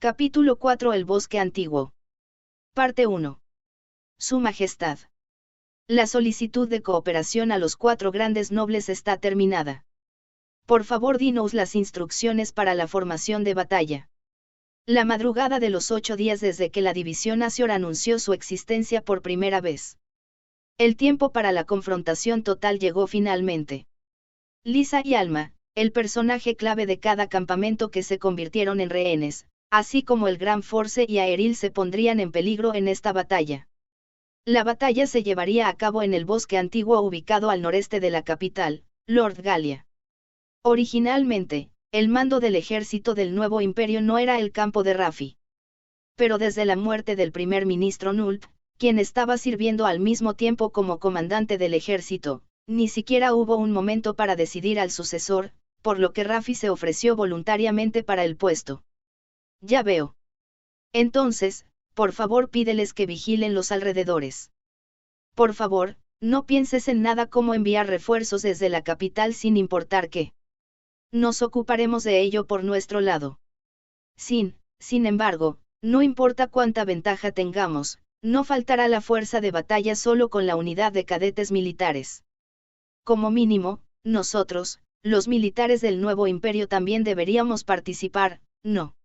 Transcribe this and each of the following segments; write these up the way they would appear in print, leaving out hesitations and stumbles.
Capítulo 4 El bosque antiguo. Parte 1. Su Majestad. La solicitud de cooperación a los 4 grandes nobles está terminada. Por favor, dinos las instrucciones para la formación de batalla. La madrugada de los 8 días desde que la división Azure anunció su existencia por primera vez. El tiempo para la confrontación total llegó finalmente. Lisa y Alma, el personaje clave de cada campamento que se convirtieron en rehenes, así como el Gran Force y Aeril se pondrían en peligro en esta batalla. La batalla se llevaría a cabo en el bosque antiguo ubicado al noreste de la capital, Lord Galia. Originalmente, el mando del ejército del nuevo imperio no era el campo de Raffi. Pero desde la muerte del primer ministro Nulp, quien estaba sirviendo al mismo tiempo como comandante del ejército, ni siquiera hubo un momento para decidir al sucesor, por lo que Raffi se ofreció voluntariamente para el puesto. Ya veo. Entonces, por favor pídeles que vigilen los alrededores. Por favor, no pienses en nada como enviar refuerzos desde la capital sin importar qué. Nos ocuparemos de ello por nuestro lado. Sin embargo, no importa cuánta ventaja tengamos, no faltará la fuerza de batalla solo con la unidad de cadetes militares. Como mínimo, nosotros, los militares del nuevo imperio también deberíamos participar, ¿no?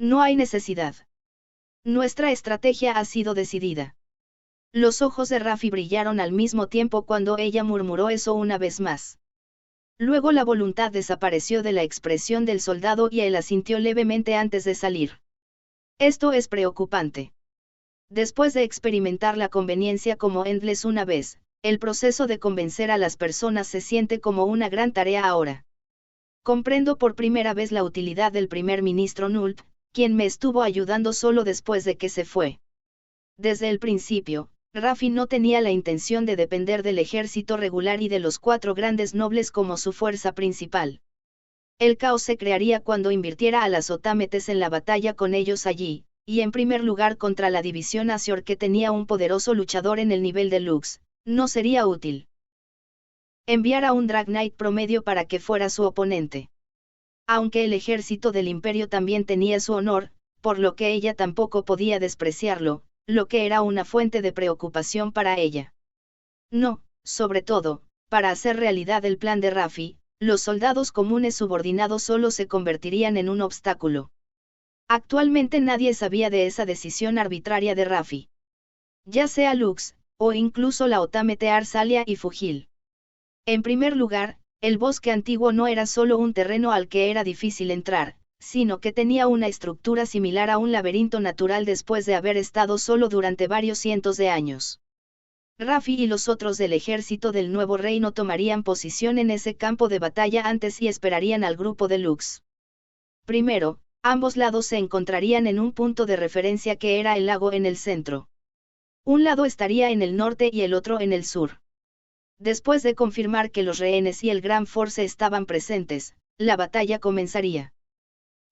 No hay necesidad. Nuestra estrategia ha sido decidida. Los ojos de Raffi brillaron al mismo tiempo cuando ella murmuró eso una vez más. Luego la voluntad desapareció de la expresión del soldado y él asintió levemente antes de salir. Esto es preocupante. Después de experimentar la conveniencia como Endless una vez, el proceso de convencer a las personas se siente como una gran tarea ahora. Comprendo por primera vez la utilidad del primer ministro Nulp, quien me estuvo ayudando solo después de que se fue. Desde el principio, Raffi no tenía la intención de depender del ejército regular y de los 4 grandes nobles como su fuerza principal. El caos se crearía cuando invirtiera a las Otámetes en la batalla con ellos allí, y en primer lugar contra la división Azure que tenía un poderoso luchador en el nivel de Lux, no sería útil enviar a un Drag Knight promedio para que fuera su oponente. Aunque el ejército del imperio también tenía su honor, por lo que ella tampoco podía despreciarlo, lo que era una fuente de preocupación para ella. No, sobre todo, para hacer realidad el plan de Raffi, los soldados comunes subordinados solo se convertirían en un obstáculo. Actualmente nadie sabía de esa decisión arbitraria de Raffi. Ya sea Lux, o incluso la Otámete Arsalia y Fugil. En primer lugar, el bosque antiguo no era solo un terreno al que era difícil entrar, sino que tenía una estructura similar a un laberinto natural después de haber estado solo durante varios cientos de años. Raffi y los otros del ejército del nuevo reino tomarían posición en ese campo de batalla antes y esperarían al grupo de Lux. Primero, ambos lados se encontrarían en un punto de referencia que era el lago en el centro. Un lado estaría en el norte y el otro en el sur. Después de confirmar que los rehenes y el Gran Force estaban presentes, la batalla comenzaría.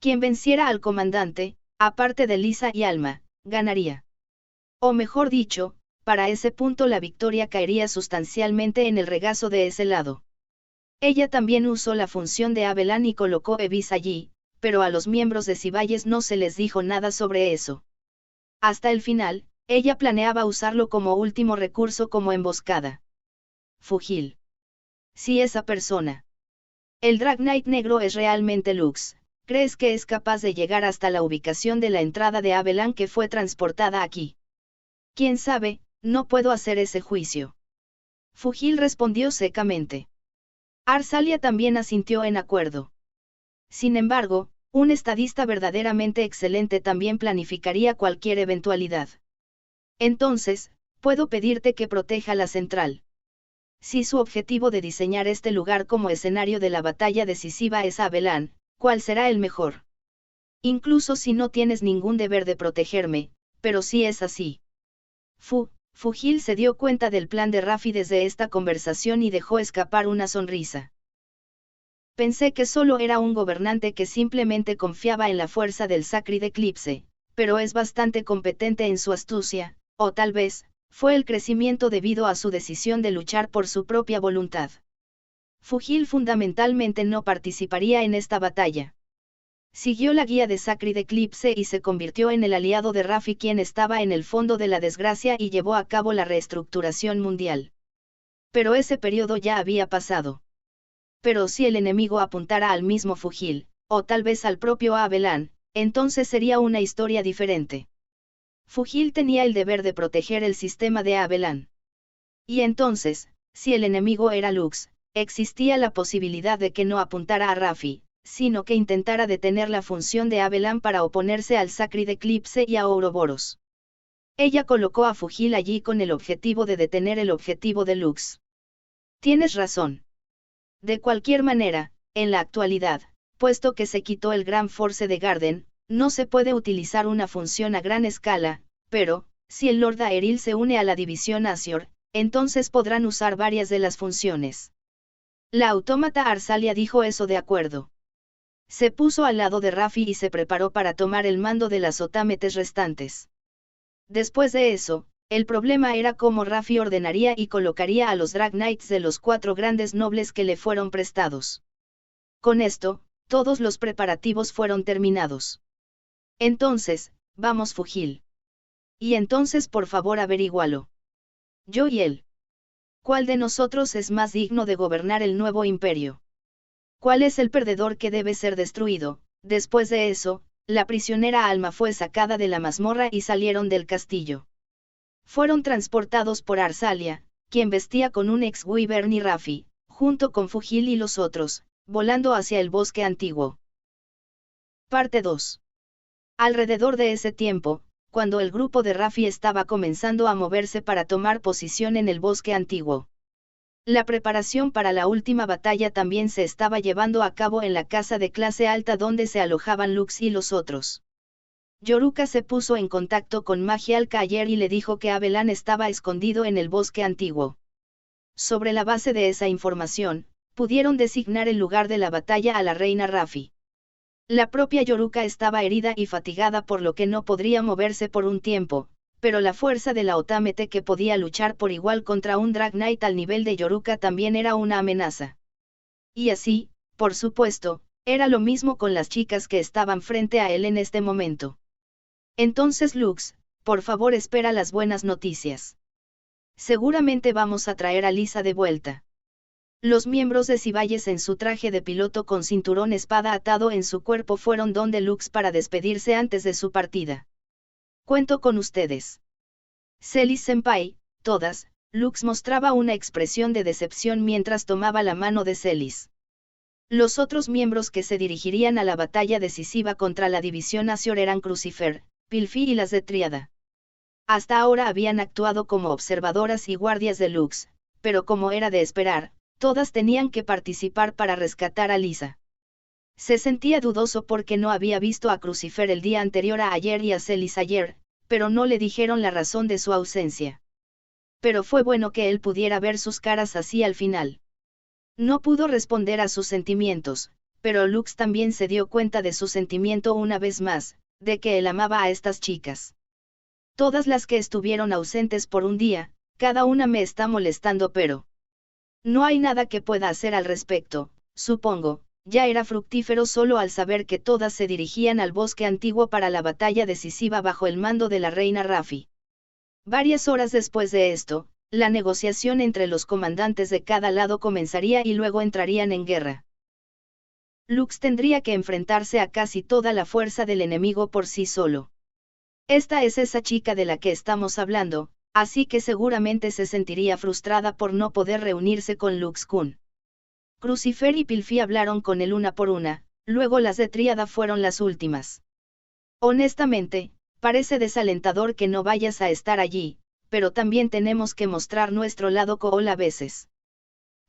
Quien venciera al comandante, aparte de Lisa y Alma, ganaría. O mejor dicho, para ese punto la victoria caería sustancialmente en el regazo de ese lado. Ella también usó la función de Abelan y colocó Evis allí, pero a los miembros de Ciballes no se les dijo nada sobre eso. Hasta el final, ella planeaba usarlo como último recurso como emboscada. Fugil. Si esa persona. El Drag Knight negro es realmente Lux, ¿crees que es capaz de llegar hasta la ubicación de la entrada de Abelan que fue transportada aquí? ¿Quién sabe? No puedo hacer ese juicio. Fugil respondió secamente. Arsalia también asintió en acuerdo. Sin embargo, un estadista verdaderamente excelente también planificaría cualquier eventualidad. Entonces, puedo pedirte que proteja la central. Si su objetivo de diseñar este lugar como escenario de la batalla decisiva es Abelan, ¿cuál será el mejor? Incluso si no tienes ningún deber de protegerme, pero si es así. Fugil se dio cuenta del plan de Raffi desde esta conversación y dejó escapar una sonrisa. Pensé que solo era un gobernante que simplemente confiaba en la fuerza del Sacred Eclipse, pero es bastante competente en su astucia, o tal vez, fue el crecimiento debido a su decisión de luchar por su propia voluntad. Fugil fundamentalmente no participaría en esta batalla. Siguió la guía de Sacred Eclipse y se convirtió en el aliado de Raffi, quien estaba en el fondo de la desgracia y llevó a cabo la reestructuración mundial. Pero ese periodo ya había pasado. Pero si el enemigo apuntara al mismo Fugil, o tal vez al propio Abelan, entonces sería una historia diferente. Fugil tenía el deber de proteger el sistema de Abelan. Y entonces, si el enemigo era Lux, existía la posibilidad de que no apuntara a Raffi, sino que intentara detener la función de Abelan para oponerse al Sacred Eclipse y a Ouroboros. Ella colocó a Fugil allí con el objetivo de detener el objetivo de Lux. Tienes razón. De cualquier manera, en la actualidad, puesto que se quitó el Gran Force de Garden, no se puede utilizar una función a gran escala, pero, si el Lord Aeril se une a la división Azure, entonces podrán usar varias de las funciones. La autómata Arsalia dijo eso de acuerdo. Se puso al lado de Raffi y se preparó para tomar el mando de las otámetes restantes. Después de eso, el problema era cómo Raffi ordenaría y colocaría a los Drag Knights de los 4 grandes nobles que le fueron prestados. Con esto, todos los preparativos fueron terminados. Entonces, vamos Fugil. Y entonces por favor averígualo. Yo y él. ¿Cuál de nosotros es más digno de gobernar el nuevo imperio? ¿Cuál es el perdedor que debe ser destruido? Después de eso, la prisionera Alma fue sacada de la mazmorra y salieron del castillo. Fueron transportados por Arsalia, quien vestía con un ex-Wyvern y Raffi, junto con Fugil y los otros, volando hacia el bosque antiguo. Parte 2. Alrededor de ese tiempo, cuando el grupo de Raffi estaba comenzando a moverse para tomar posición en el bosque antiguo. La preparación para la última batalla también se estaba llevando a cabo en la casa de clase alta donde se alojaban Lux y los otros. Yoruka se puso en contacto con Magialka ayer y le dijo que Abelan estaba escondido en el bosque antiguo. Sobre la base de esa información, pudieron designar el lugar de la batalla a la reina Raffi. La propia Yoruka estaba herida y fatigada por lo que no podría moverse por un tiempo, pero la fuerza de la Otamete que podía luchar por igual contra un Drag Knight al nivel de Yoruka también era una amenaza. Y así, por supuesto, era lo mismo con las chicas que estaban frente a él en este momento. Entonces Lux, por favor espera las buenas noticias. Seguramente vamos a traer a Lisa de vuelta. Los miembros de Ciballes en su traje de piloto con cinturón espada atado en su cuerpo fueron donde Lux para despedirse antes de su partida. Cuento con ustedes. Celis Senpai, todas. Lux mostraba una expresión de decepción mientras tomaba la mano de Celis. Los otros miembros que se dirigirían a la batalla decisiva contra la división Azure eran Crucifer, Pilfi y las de Tríada. Hasta ahora habían actuado como observadoras y guardias de Lux, pero como era de esperar, todas tenían que participar para rescatar a Lisa. Se sentía dudoso porque no había visto a Crucifer el día anterior a ayer y a Celis ayer, pero no le dijeron la razón de su ausencia. Pero fue bueno que él pudiera ver sus caras así al final. No pudo responder a sus sentimientos, pero Lux también se dio cuenta de su sentimiento una vez más, de que él amaba a estas chicas. Todas las que estuvieron ausentes por un día, cada una me está molestando pero no hay nada que pueda hacer al respecto, supongo. Ya era fructífero solo al saber que todas se dirigían al bosque antiguo para la batalla decisiva bajo el mando de la reina Raffi. Varias horas después de esto, la negociación entre los comandantes de cada lado comenzaría y luego entrarían en guerra. Lux tendría que enfrentarse a casi toda la fuerza del enemigo por sí solo. Esta es esa chica de la que estamos hablando, así que seguramente se sentiría frustrada por no poder reunirse con Lux-kun. Crucifer y Pilfi hablaron con él una por una, luego las de Tríada fueron las últimas. Honestamente, parece desalentador que no vayas a estar allí, pero también tenemos que mostrar nuestro lado Kool a veces.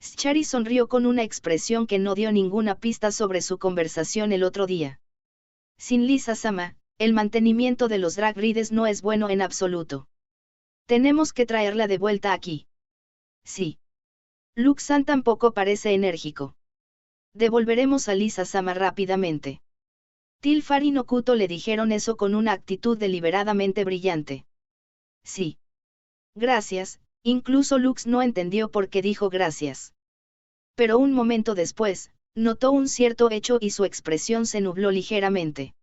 Schari sonrió con una expresión que no dio ninguna pista sobre su conversación el otro día. Sin Lisa-sama, el mantenimiento de los Drag Rides no es bueno en absoluto. Tenemos que traerla de vuelta aquí. Sí. Lux-san tampoco parece enérgico. Devolveremos a Lisa-sama rápidamente. Tilfar y Nokuto le dijeron eso con una actitud deliberadamente brillante. Sí. Gracias, incluso Lux no entendió por qué dijo gracias. Pero un momento después, notó un cierto hecho y su expresión se nubló ligeramente.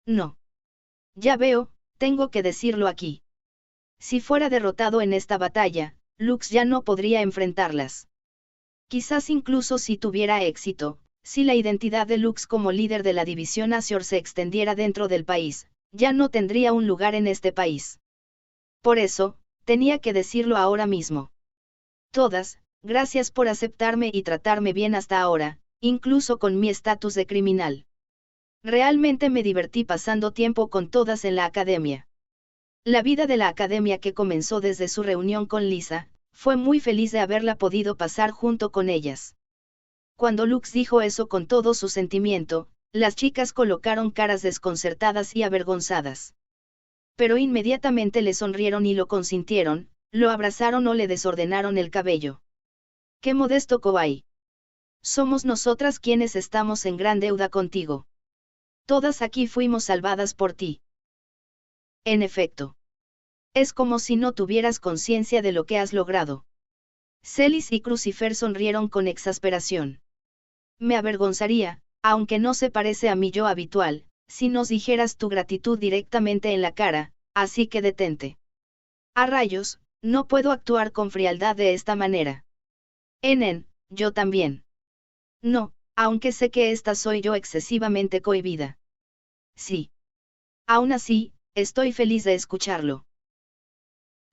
No. Ya veo, tengo que decirlo aquí. Si fuera derrotado en esta batalla, Lux ya no podría enfrentarlas. Quizás incluso si tuviera éxito, si la identidad de Lux como líder de la división Azure se extendiera dentro del país, ya no tendría un lugar en este país. Por eso, tenía que decirlo ahora mismo. Todas, gracias por aceptarme y tratarme bien hasta ahora, incluso con mi estatus de criminal. Realmente me divertí pasando tiempo con todas en la academia. La vida de la academia que comenzó desde su reunión con Lisa, fue muy feliz de haberla podido pasar junto con ellas. Cuando Lux dijo eso con todo su sentimiento, las chicas colocaron caras desconcertadas y avergonzadas. Pero inmediatamente le sonrieron y lo consintieron, lo abrazaron o le desordenaron el cabello. ¡Qué modesto Kouai! Somos nosotras quienes estamos en gran deuda contigo. Todas aquí fuimos salvadas por ti. En efecto. Es como si no tuvieras conciencia de lo que has logrado. Celis y Crucifer sonrieron con exasperación. Me avergonzaría, aunque no se parece a mi yo habitual, si nos dijeras tu gratitud directamente en la cara, así que detente. A rayos, no puedo actuar con frialdad de esta manera. Enen, yo también. No, aunque sé que esta soy yo excesivamente cohibida. Sí. Aún así, estoy feliz de escucharlo.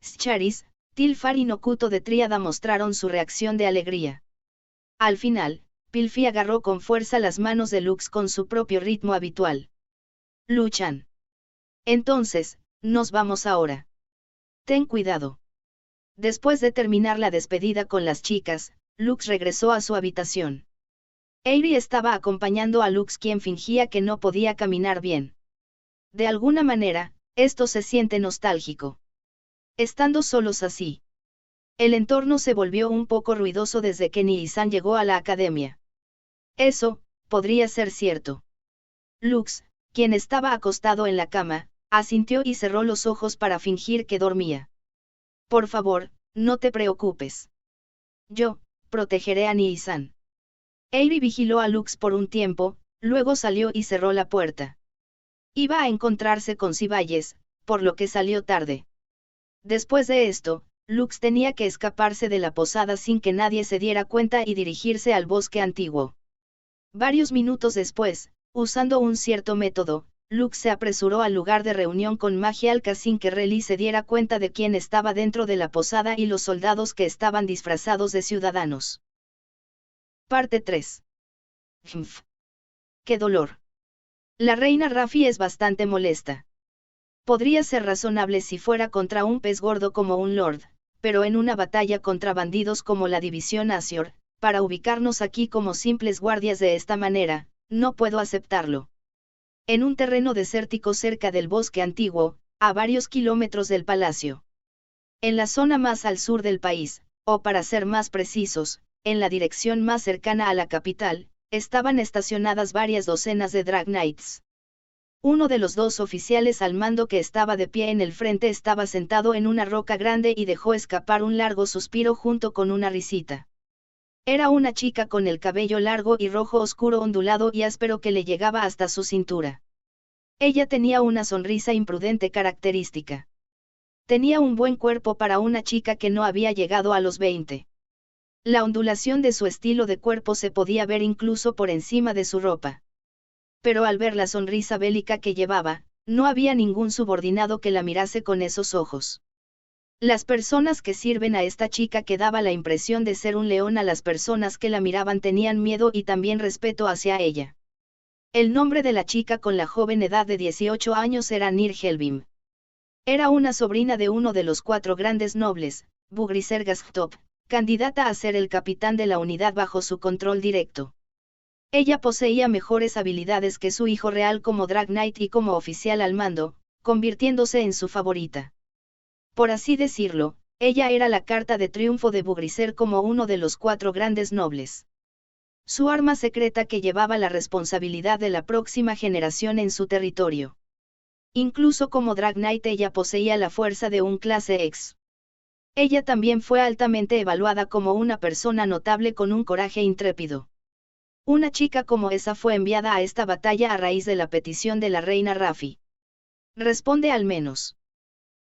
Scharis, Tilfar y Nokuto de Tríada mostraron su reacción de alegría. Al final, Pilfi agarró con fuerza las manos de Lux con su propio ritmo habitual. Luchan. Entonces, nos vamos ahora. Ten cuidado. Después de terminar la despedida con las chicas, Lux regresó a su habitación. Eiri estaba acompañando a Lux, quien fingía que no podía caminar bien. De alguna manera, esto se siente nostálgico. Estando solos así. El entorno se volvió un poco ruidoso desde que Nii-san llegó a la academia. Eso, podría ser cierto. Lux, quien estaba acostado en la cama, asintió y cerró los ojos para fingir que dormía. Por favor, no te preocupes. Yo, protegeré a Nii-san. Eiri vigiló a Lux por un tiempo, luego salió y cerró la puerta. Iba a encontrarse con Ciballes, por lo que salió tarde. Después de esto, Lux tenía que escaparse de la posada sin que nadie se diera cuenta y dirigirse al bosque antiguo. Varios minutos después, usando un cierto método, Lux se apresuró al lugar de reunión con Magia Alka sin que Reli se diera cuenta de quién estaba dentro de la posada y los soldados que estaban disfrazados de ciudadanos. Parte 3. ¡Qué dolor! La reina Rafi es bastante molesta. Podría ser razonable si fuera contra un pez gordo como un lord, pero en una batalla contra bandidos como la división Azure, para ubicarnos aquí como simples guardias de esta manera, no puedo aceptarlo. En un terreno desértico cerca del bosque antiguo, a varios kilómetros del palacio. En la zona más al sur del país, o para ser más precisos, en la dirección más cercana a la capital, estaban estacionadas varias docenas de Drag Knights. Uno de los dos oficiales al mando que estaba de pie en el frente estaba sentado en una roca grande y dejó escapar un largo suspiro junto con una risita. Era una chica con el cabello largo y rojo oscuro ondulado y áspero que le llegaba hasta su cintura. Ella tenía una sonrisa imprudente característica. Tenía un buen cuerpo para una chica que no había llegado a los 20. La ondulación de su estilo de cuerpo se podía ver incluso por encima de su ropa. Pero al ver la sonrisa bélica que llevaba, no había ningún subordinado que la mirase con esos ojos. Las personas que sirven a esta chica que daba la impresión de ser un león a las personas que la miraban tenían miedo y también respeto hacia ella. El nombre de la chica con la joven edad de 18 años era Nir Helbim. Era una sobrina de uno de los 4 grandes nobles, Bugriser Gasktop, candidata a ser el capitán de la unidad bajo su control directo. Ella poseía mejores habilidades que su hijo real como Drag Knight y como oficial al mando, convirtiéndose en su favorita. Por así decirlo, ella era la carta de triunfo de Bugriser como uno de los 4 grandes nobles. Su arma secreta que llevaba la responsabilidad de la próxima generación en su territorio. Incluso como Drag Knight ella poseía la fuerza de un clase X. Ella también fue altamente evaluada como una persona notable con un coraje intrépido. Una chica como esa fue enviada a esta batalla a raíz de la petición de la reina Rafi. Responde al menos.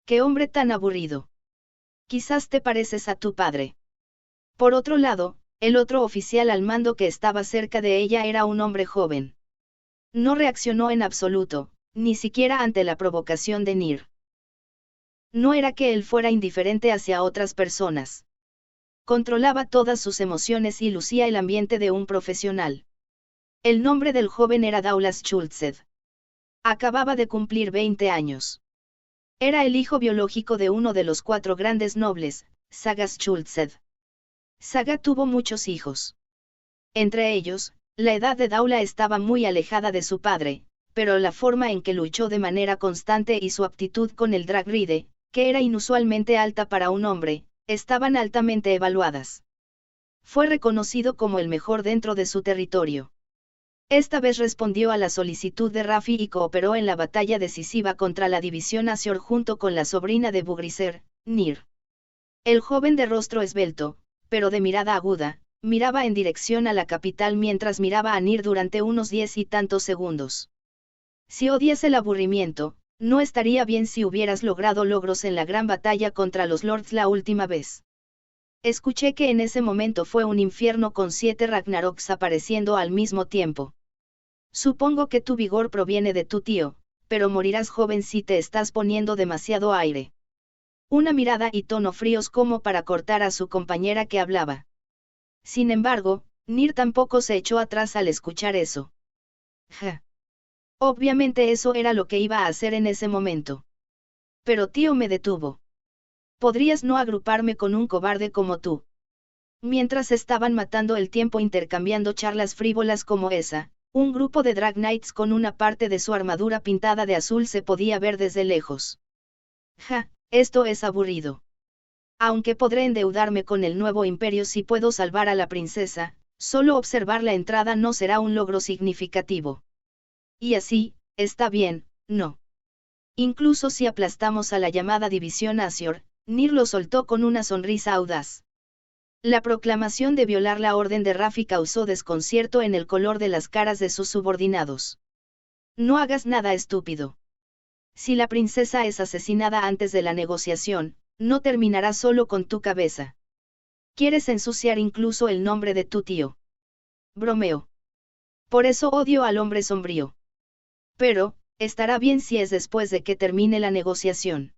¡Qué hombre tan aburrido! Quizás te pareces a tu padre. Por otro lado, el otro oficial al mando que estaba cerca de ella era un hombre joven. No reaccionó en absoluto, ni siquiera ante la provocación de Nir. No era que él fuera indiferente hacia otras personas. Controlaba todas sus emociones y lucía el ambiente de un profesional. El nombre del joven era Daulas Schultzed. Acababa de cumplir 20 años. Era el hijo biológico de uno de los 4 grandes nobles, Sagas Schultzed. Saga tuvo muchos hijos. Entre ellos, la edad de Daula estaba muy alejada de su padre, pero la forma en que luchó de manera constante y su aptitud con el Dragride, que era inusualmente alta para un hombre, estaban altamente evaluadas. Fue reconocido como el mejor dentro de su territorio. Esta vez respondió a la solicitud de Rafi y cooperó en la batalla decisiva contra la división Asior junto con la sobrina de Bugriser, Nir. El joven de rostro esbelto, pero de mirada aguda, miraba en dirección a la capital mientras miraba a Nir durante unos 10 y tantos segundos. Si odias el aburrimiento, no estaría bien si hubieras logrado logros en la gran batalla contra los Lords la última vez. Escuché que en ese momento fue un infierno con 7 Ragnaroks apareciendo al mismo tiempo. Supongo que tu vigor proviene de tu tío, pero morirás joven si te estás poniendo demasiado aire. Una mirada y tono fríos como para cortar a su compañera que hablaba. Sin embargo, Nir tampoco se echó atrás al escuchar eso. Ja. Obviamente eso era lo que iba a hacer en ese momento. Pero tío me detuvo. Podrías no agruparme con un cobarde como tú. Mientras estaban matando el tiempo intercambiando charlas frívolas como esa, un grupo de Drag Knights con una parte de su armadura pintada de azul se podía ver desde lejos. Ja, esto es aburrido. Aunque podré endeudarme con el nuevo imperio si puedo salvar a la princesa, solo observar la entrada no será un logro significativo. Y así, está bien, no. Incluso si aplastamos a la llamada división Asior, Nir lo soltó con una sonrisa audaz. La proclamación de violar la orden de Rafi causó desconcierto en el color de las caras de sus subordinados. No hagas nada estúpido. Si la princesa es asesinada antes de la negociación, no terminará solo con tu cabeza. ¿Quieres ensuciar incluso el nombre de tu tío? Bromeo. Por eso odio al hombre sombrío. Pero, estará bien si es después de que termine la negociación.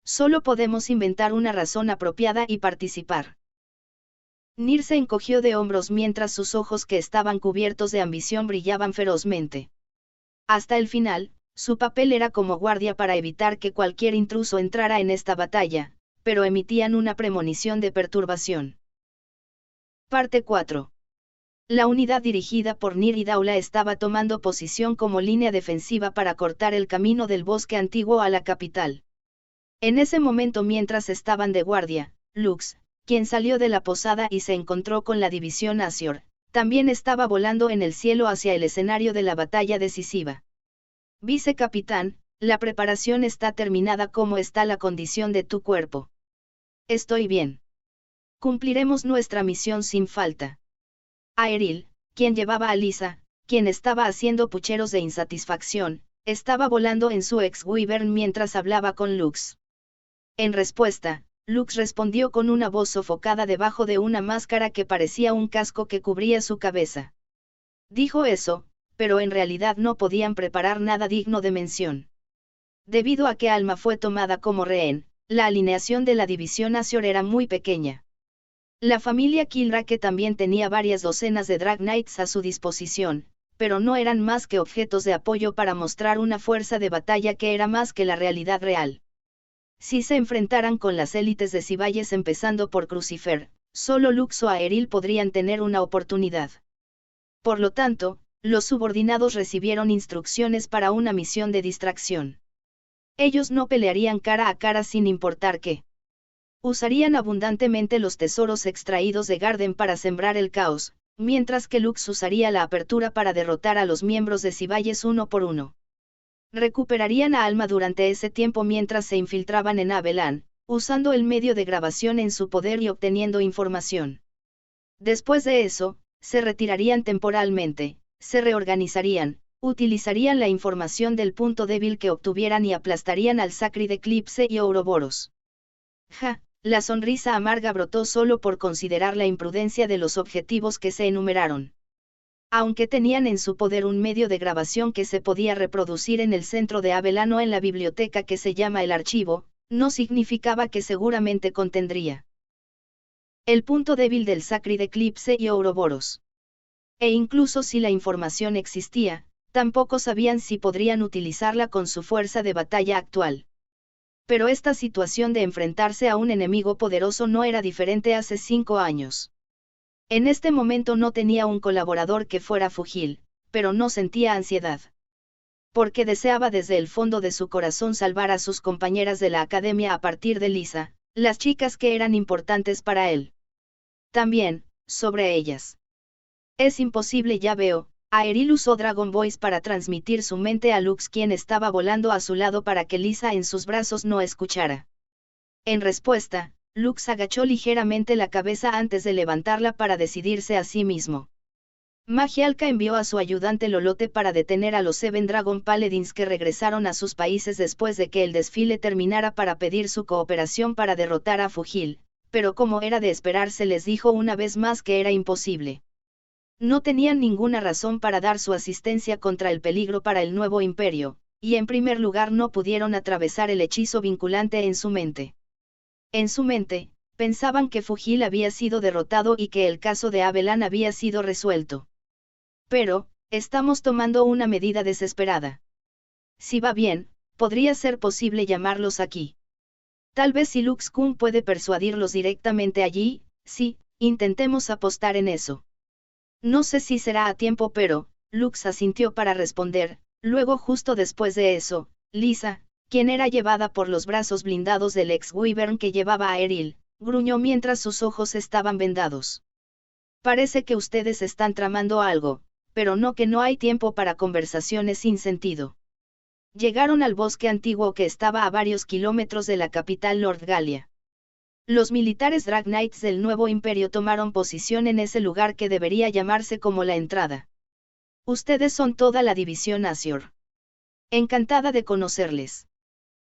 Solo podemos inventar una razón apropiada y participar. Nir se encogió de hombros mientras sus ojos que estaban cubiertos de ambición brillaban ferozmente. Hasta el final, su papel era como guardia para evitar que cualquier intruso entrara en esta batalla, pero emitían una premonición de perturbación. Parte 4. La unidad dirigida por Nir y Daula estaba tomando posición como línea defensiva para cortar el camino del bosque antiguo a la capital. En ese momento mientras estaban de guardia, Lux, quien salió de la posada y se encontró con la división Asior, también estaba volando en el cielo hacia el escenario de la batalla decisiva. Vicecapitán, la preparación está terminada. ¿Cómo está la condición de tu cuerpo? Estoy bien. Cumpliremos nuestra misión sin falta. Aeril, quien llevaba a Lisa, quien estaba haciendo pucheros de insatisfacción, estaba volando en su ex-wyvern mientras hablaba con Lux. En respuesta, Lux respondió con una voz sofocada debajo de una máscara que parecía un casco que cubría su cabeza. Dijo eso, pero en realidad no podían preparar nada digno de mención. Debido a que Alma fue tomada como rehén, la alineación de la división Asior era muy pequeña. La familia Kilrake también tenía varias docenas de Drag Knights a su disposición, pero no eran más que objetos de apoyo para mostrar una fuerza de batalla que era más que la realidad real. Si se enfrentaran con las élites de Cibayes empezando por Crucifer, solo Lux o Aeril podrían tener una oportunidad. Por lo tanto, los subordinados recibieron instrucciones para una misión de distracción. Ellos no pelearían cara a cara sin importar qué. Usarían abundantemente los tesoros extraídos de Garden para sembrar el caos, mientras que Lux usaría la apertura para derrotar a los miembros de Cibayes uno por uno. Recuperarían a Alma durante ese tiempo mientras se infiltraban en Abelan, usando el medio de grabación en su poder y obteniendo información. Después de eso, se retirarían temporalmente, se reorganizarían, utilizarían la información del punto débil que obtuvieran y aplastarían al Sacred Eclipse y Ouroboros. Ja, la sonrisa amarga brotó solo por considerar la imprudencia de los objetivos que se enumeraron. Aunque tenían en su poder un medio de grabación que se podía reproducir en el centro de Avelano en la biblioteca que se llama el archivo, no significaba que seguramente contendría el punto débil del Sacred Eclipse y Ouroboros. E incluso si la información existía, tampoco sabían si podrían utilizarla con su fuerza de batalla actual. Pero esta situación de enfrentarse a un enemigo poderoso no era diferente hace 5 años. En este momento no tenía un colaborador que fuera fúgil, pero no sentía ansiedad. Porque deseaba desde el fondo de su corazón salvar a sus compañeras de la academia a partir de Lisa, las chicas que eran importantes para él. También, sobre ellas. Es imposible, ya veo. Aeril usó Dragon Voice para transmitir su mente a Lux, quien estaba volando a su lado para que Lisa en sus brazos no escuchara. En respuesta, Lux agachó ligeramente la cabeza antes de levantarla para decidirse a sí mismo. Magialka envió a su ayudante Lolote para detener a los Seven Dragon Paladins que regresaron a sus países después de que el desfile terminara para pedir su cooperación para derrotar a Fugil, pero como era de esperarse les dijo una vez más que era imposible. No tenían ninguna razón para dar su asistencia contra el peligro para el nuevo imperio, y en primer lugar no pudieron atravesar el hechizo vinculante en su mente. En su mente, pensaban que Fugil había sido derrotado y que el caso de Abelan había sido resuelto. Pero, estamos tomando una medida desesperada. Si va bien, podría ser posible llamarlos aquí. Tal vez si Lux Kun puede persuadirlos directamente allí, sí, intentemos apostar en eso. No sé si será a tiempo, pero, Lux asintió para responder. Luego, justo después de eso, Lisa, quien era llevada por los brazos blindados del ex-Wyvern que llevaba a Aeril, gruñó mientras sus ojos estaban vendados. Parece que ustedes están tramando algo, pero no, que no hay tiempo para conversaciones sin sentido. Llegaron al bosque antiguo que estaba a varios kilómetros de la capital Nordgalia. Los militares Drag Knights del nuevo imperio tomaron posición en ese lugar que debería llamarse como la entrada. Ustedes son toda la división Azure. Encantada de conocerles.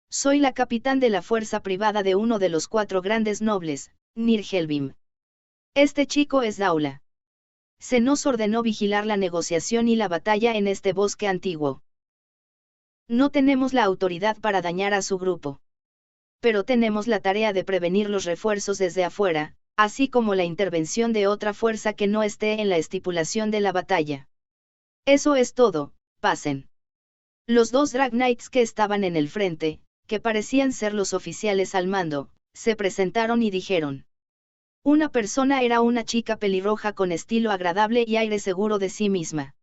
Soy la capitán de la fuerza privada de uno de los 4 grandes nobles, Nirhelbim. Este chico es Daula. Se nos ordenó vigilar la negociación y la batalla en este bosque antiguo. No tenemos la autoridad para dañar a su grupo. Pero tenemos la tarea de prevenir los refuerzos desde afuera, así como la intervención de otra fuerza que no esté en la estipulación de la batalla. Eso es todo, pasen. Los 2 Drag Knights que estaban en el frente, que parecían ser los oficiales al mando, se presentaron y dijeron. Una persona era una chica pelirroja con estilo agradable y aire seguro de sí misma.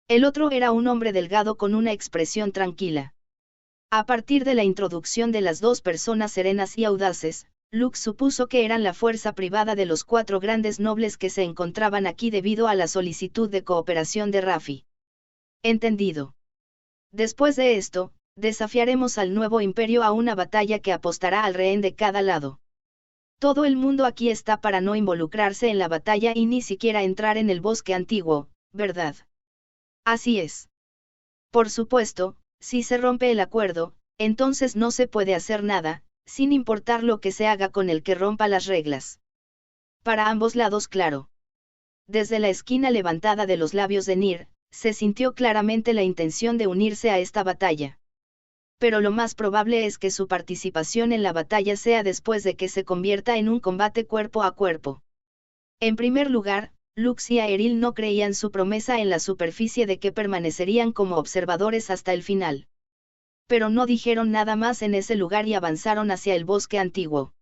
El otro era un hombre delgado con una expresión tranquila. A partir de la introducción de las 2 personas serenas y audaces, Lux supuso que eran la fuerza privada de los 4 grandes nobles que se encontraban aquí debido a la solicitud de cooperación de Raffi. Entendido. Después de esto, desafiaremos al nuevo imperio a una batalla que apostará al rehén de cada lado. Todo el mundo aquí está para no involucrarse en la batalla y ni siquiera entrar en el bosque antiguo, ¿verdad? Así es. Por supuesto, si se rompe el acuerdo, entonces no se puede hacer nada, sin importar lo que se haga con el que rompa las reglas. Para ambos lados, claro. Desde la esquina levantada de los labios de Nir, se sintió claramente la intención de unirse a esta batalla. Pero lo más probable es que su participación en la batalla sea después de que se convierta en un combate cuerpo a cuerpo. En primer lugar, Lux y Aeril no creían su promesa en la superficie de que permanecerían como observadores hasta el final. Pero no dijeron nada más en ese lugar y avanzaron hacia el bosque antiguo.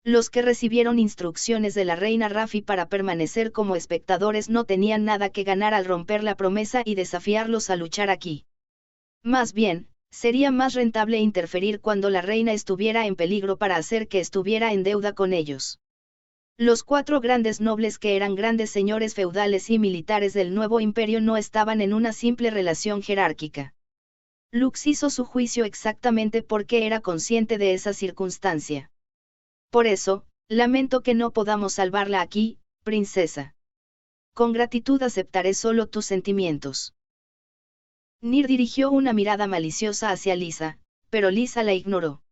Los que recibieron instrucciones de la reina Raffi para permanecer como espectadores no tenían nada que ganar al romper la promesa y desafiarlos a luchar aquí. Más bien, sería más rentable interferir cuando la reina estuviera en peligro para hacer que estuviera en deuda con ellos. Los 4 grandes nobles que eran grandes señores feudales y militares del nuevo imperio no estaban en una simple relación jerárquica. Lux hizo su juicio exactamente porque era consciente de esa circunstancia. Por eso, lamento que no podamos salvarla aquí, princesa. Con gratitud aceptaré solo tus sentimientos. Nir dirigió una mirada maliciosa hacia Lisa, pero Lisa la ignoró.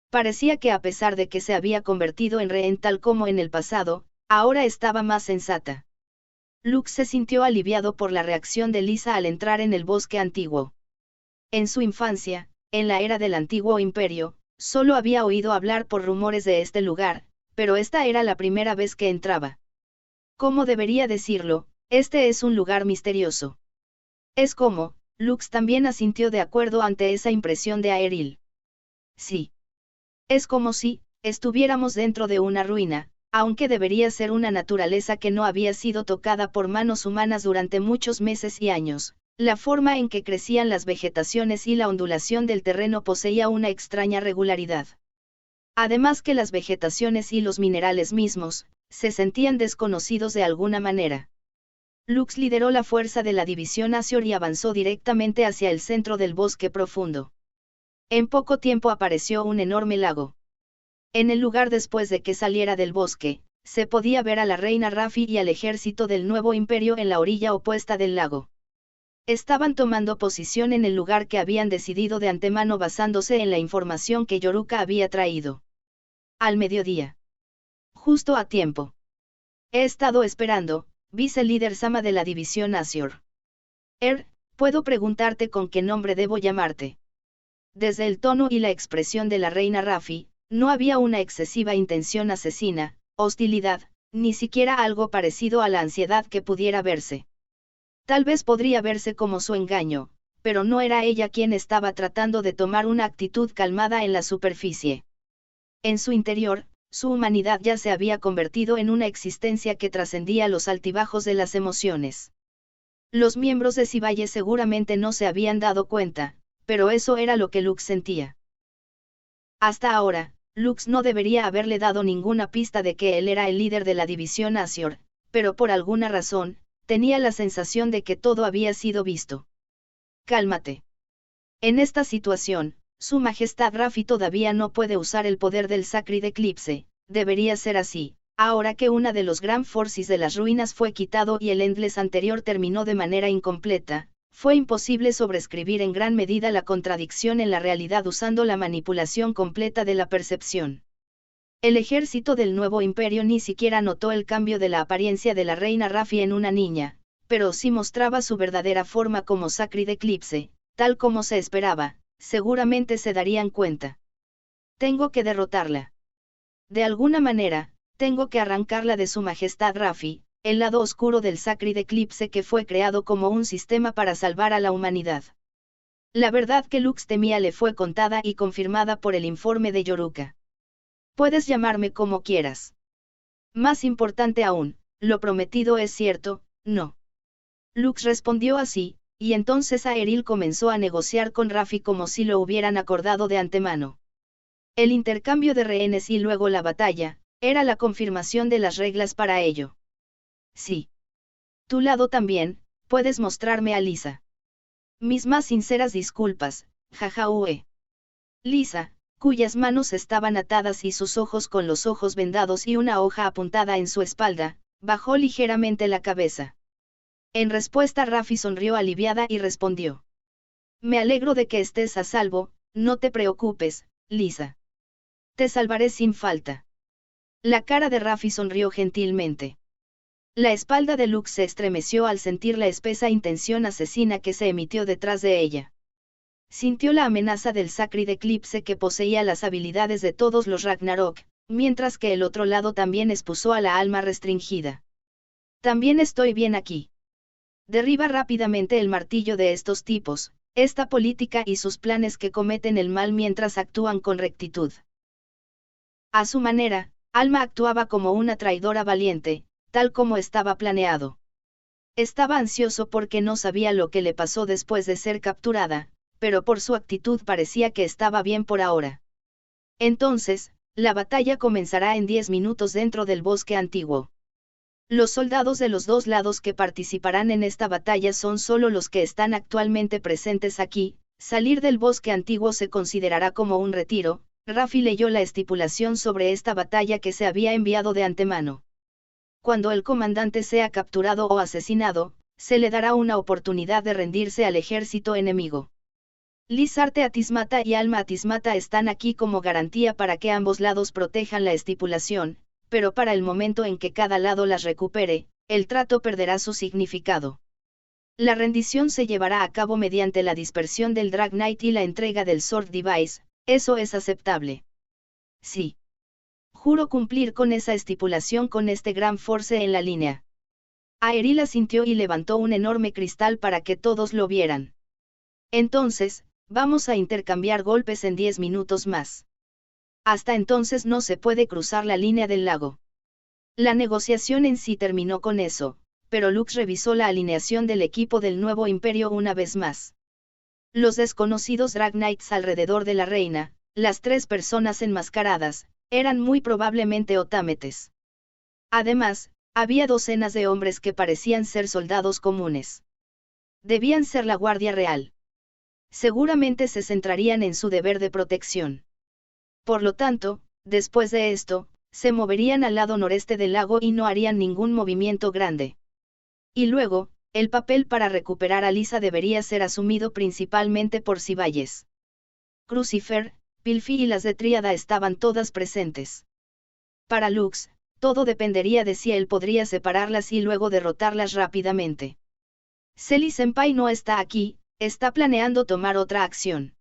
Parecía que a pesar de que se había convertido en rehén tal como en el pasado, ahora estaba más sensata. Lux se sintió aliviado por la reacción de Lisa al entrar en el bosque antiguo. En su infancia, en la era del antiguo imperio, solo había oído hablar por rumores de este lugar, pero esta era la primera vez que entraba. ¿Cómo debería decirlo? Este es un lugar misterioso. Es como, Lux también asintió de acuerdo ante esa impresión de Aeril. Sí. Es como si, estuviéramos dentro de una ruina, aunque debería ser una naturaleza que no había sido tocada por manos humanas durante muchos meses y años. La forma en que crecían las vegetaciones y la ondulación del terreno poseía una extraña regularidad. Además que las vegetaciones y los minerales mismos, se sentían desconocidos de alguna manera. Lux lideró la fuerza de la división Azure y avanzó directamente hacia el centro del bosque profundo. En poco tiempo apareció un enorme lago. En el lugar después de que saliera del bosque, se podía ver a la reina Rafi y al ejército del nuevo imperio en la orilla opuesta del lago. Estaban tomando posición en el lugar que habían decidido de antemano basándose en la información que Yoruka había traído. Al mediodía. Justo a tiempo. He estado esperando, vice-líder Sama de la división Azure. ¿Puedo preguntarte con qué nombre debo llamarte? Desde el tono y la expresión de la reina Rafi, no había una excesiva intención asesina, hostilidad, ni siquiera algo parecido a la ansiedad que pudiera verse. Tal vez podría verse como su engaño, pero no era ella quien estaba tratando de tomar una actitud calmada en la superficie. En su interior, su humanidad ya se había convertido en una existencia que trascendía los altibajos de las emociones. Los miembros de Sivalle seguramente no se habían dado cuenta, pero eso era lo que Lux sentía. Hasta ahora, Lux no debería haberle dado ninguna pista de que él era el líder de la división Azure, pero por alguna razón, tenía la sensación de que todo había sido visto. Cálmate. En esta situación, Su Majestad Rafi todavía no puede usar el poder del Sacred Eclipse, debería ser así, ahora que una de los Grand Forces de las ruinas fue quitado y el Endless anterior terminó de manera incompleta, fue imposible sobreescribir en gran medida la contradicción en la realidad usando la manipulación completa de la percepción. El ejército del nuevo imperio ni siquiera notó el cambio de la apariencia de la reina Rafi en una niña, pero sí mostraba su verdadera forma como Sacred Eclipse, tal como se esperaba, seguramente se darían cuenta. Tengo que derrotarla. De alguna manera, tengo que arrancarla de Su Majestad Rafi, el lado oscuro del Sacred Eclipse que fue creado como un sistema para salvar a la humanidad. La verdad que Lux temía le fue contada y confirmada por el informe de Yoruka. Puedes llamarme como quieras. Más importante aún, lo prometido es cierto, ¿no? Lux respondió así, y entonces Aeril comenzó a negociar con Rafi como si lo hubieran acordado de antemano. El intercambio de rehenes y luego la batalla, era la confirmación de las reglas para ello. Sí. Tu lado también, puedes mostrarme a Lisa. Mis más sinceras disculpas, jajaue. Lisa, cuyas manos estaban atadas y sus ojos con los ojos vendados y una hoja apuntada en su espalda, bajó ligeramente la cabeza. En respuesta Rafi sonrió aliviada y respondió. Me alegro de que estés a salvo, no te preocupes, Lisa. Te salvaré sin falta. La cara de Rafi sonrió gentilmente. La espalda de Lux se estremeció al sentir la espesa intención asesina que se emitió detrás de ella. Sintió la amenaza del Sacred Eclipse que poseía las habilidades de todos los Ragnarok, mientras que el otro lado también expuso a la alma restringida. También estoy bien aquí. Derriba rápidamente el martillo de estos tipos, esta política y sus planes que cometen el mal mientras actúan con rectitud. A su manera, Alma actuaba como una traidora valiente, tal como estaba planeado. Estaba ansioso porque no sabía lo que le pasó después de ser capturada, pero por su actitud parecía que estaba bien por ahora. Entonces, la batalla comenzará en 10 minutos dentro del bosque antiguo. Los soldados de los dos lados que participarán en esta batalla son solo los que están actualmente presentes aquí. Salir del bosque antiguo se considerará como un retiro. Rafi leyó la estipulación sobre esta batalla que se había enviado de antemano. cuando el comandante sea capturado o asesinado, se le dará una oportunidad de rendirse al ejército enemigo. Lizarte Atismata y Alma Atismata están aquí como garantía para que ambos lados protejan la estipulación, pero para el momento en que cada lado las recupere, el trato perderá su significado. La rendición se llevará a cabo mediante la dispersión del Drag Knight y la entrega del Sword Device, eso es aceptable. Sí. Juro cumplir con esa estipulación con este gran force en la línea. Aeril asintió y levantó un enorme cristal para que todos lo vieran. Entonces, vamos a intercambiar golpes en 10 minutos más. Hasta entonces no se puede cruzar la línea del lago. La negociación en sí terminó con eso, pero Lux revisó la alineación del equipo del nuevo imperio una vez más. Los desconocidos Drag Knights alrededor de la reina, las 3 personas enmascaradas, eran muy probablemente otámetes. Además, había docenas de hombres que parecían ser soldados comunes. Debían ser la Guardia Real. Seguramente se centrarían en su deber de protección. Por lo tanto, después de esto, se moverían al lado noreste del lago y no harían ningún movimiento grande. Y luego, el papel para recuperar a Lisa debería ser asumido principalmente por Sibayes. Crucifer, Pilfi y las de Tríada estaban todas presentes. Para Lux, todo dependería de si él podría separarlas y luego derrotarlas rápidamente. Selly Senpai no está aquí, está planeando tomar otra acción.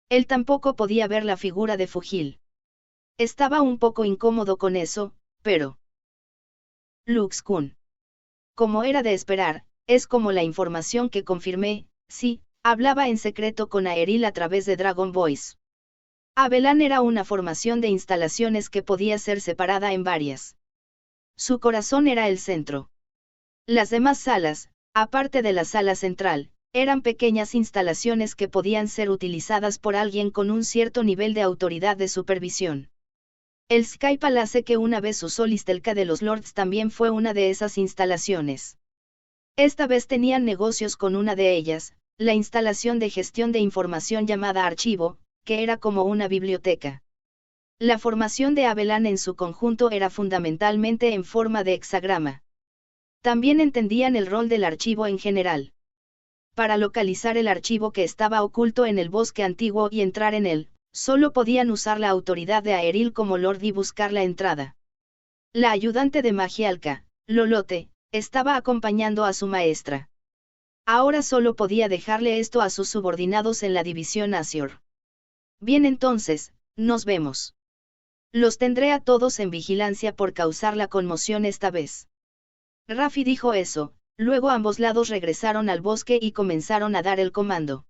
Él tampoco podía ver la figura de Fujil. Estaba un poco incómodo con eso, pero... Lux-kun. Como era de esperar, es como la información que confirmé, sí, hablaba en secreto con Aeril a través de Dragon Voice. Abelan era una formación de instalaciones que podía ser separada en varias. Su corazón era el centro. Las demás salas, aparte de la sala central, eran pequeñas instalaciones que podían ser utilizadas por alguien con un cierto nivel de autoridad de supervisión. El Sky Palace que una vez usó Listelka de los Lords también fue una de esas instalaciones. Esta vez tenían negocios con una de ellas, la instalación de gestión de información llamada Archivo, que era como una biblioteca. La formación de Abelan en su conjunto era fundamentalmente en forma de hexagrama. También entendían el rol del archivo en general. Para localizar el archivo que estaba oculto en el bosque antiguo y entrar en él, solo podían usar la autoridad de Aeril como Lord y buscar la entrada. La ayudante de Magialka, Lolote, estaba acompañando a su maestra. Ahora solo podía dejarle esto a sus subordinados en la división Asior. Bien entonces, nos vemos. Los tendré a todos en vigilancia por causar la conmoción esta vez. Raffi dijo eso, luego ambos lados regresaron al bosque y comenzaron a dar el comando.